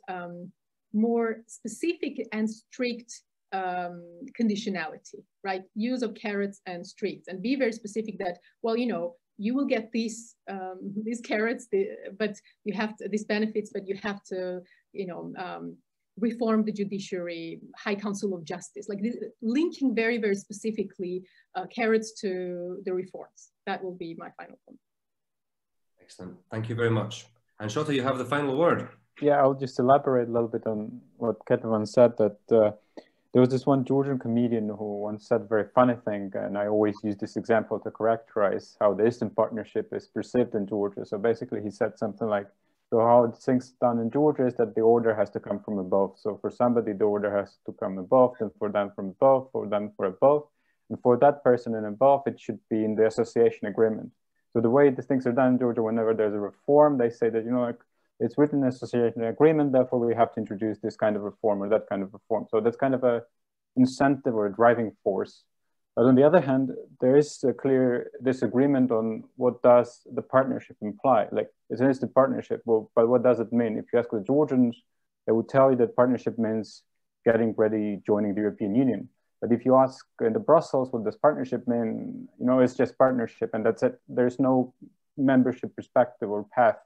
more specific and strict conditionality, right? Use of carrots and sticks, and be very specific that, well, you will get these carrots, but you have to, these benefits, but you have to, reform the judiciary, High Council of Justice, like linking very, very specifically carrots to the reforms. That will be my final comment. Excellent. Thank you very much. And Shota, you have the final word. Yeah, I'll just elaborate a little bit on what Ketevan said, that there was this one Georgian comedian who once said a very funny thing, and I always use this example to characterize how the Eastern Partnership is perceived in Georgia. So basically he said something like, so how things done in Georgia is that the order has to come from above. So for somebody, the order has to come above, and for them from above, for them for above. And for that person and above, it should be in the association agreement. So the way the things are done in Georgia, whenever there's a reform, they say that, you know, like, it's written in association agreement, therefore we have to introduce this kind of reform or that kind of reform. So that's kind of a incentive or a driving force. But on the other hand, there is a clear disagreement on what does the partnership imply. Like, it is the partnership, well, but what does it mean? If you ask the Georgians, they would tell you that partnership means getting ready, joining the European Union. But if you ask in the Brussels, what does partnership mean? You know, it's just partnership and that's it. There's no membership perspective or path.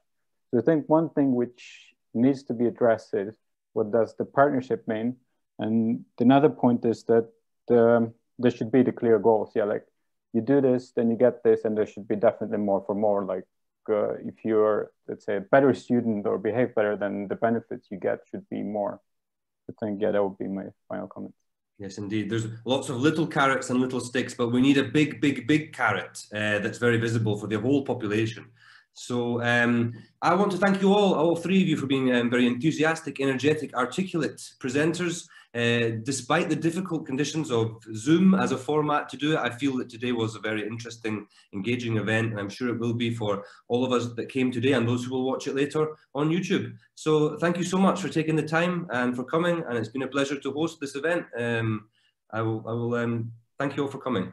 So I think one thing which needs to be addressed is what does the partnership mean? And another point is that there should be the clear goals. Yeah, like you do this, then you get this, and there should be definitely more for more. Like if you're, let's say, a better student or behave better, then the benefits you get should be more. I think, yeah, that would be my final comment. Yes, indeed. There's lots of little carrots and little sticks, but we need a big, big, big carrot that's very visible for the whole population. So I want to thank you all three of you, for being very enthusiastic, energetic, articulate presenters. Despite the difficult conditions of Zoom as a format to do it, I feel that today was a very interesting, engaging event, and I'm sure it will be for all of us that came today and those who will watch it later on YouTube. So thank you so much for taking the time and for coming, and it's been a pleasure to host this event. I will thank you all for coming.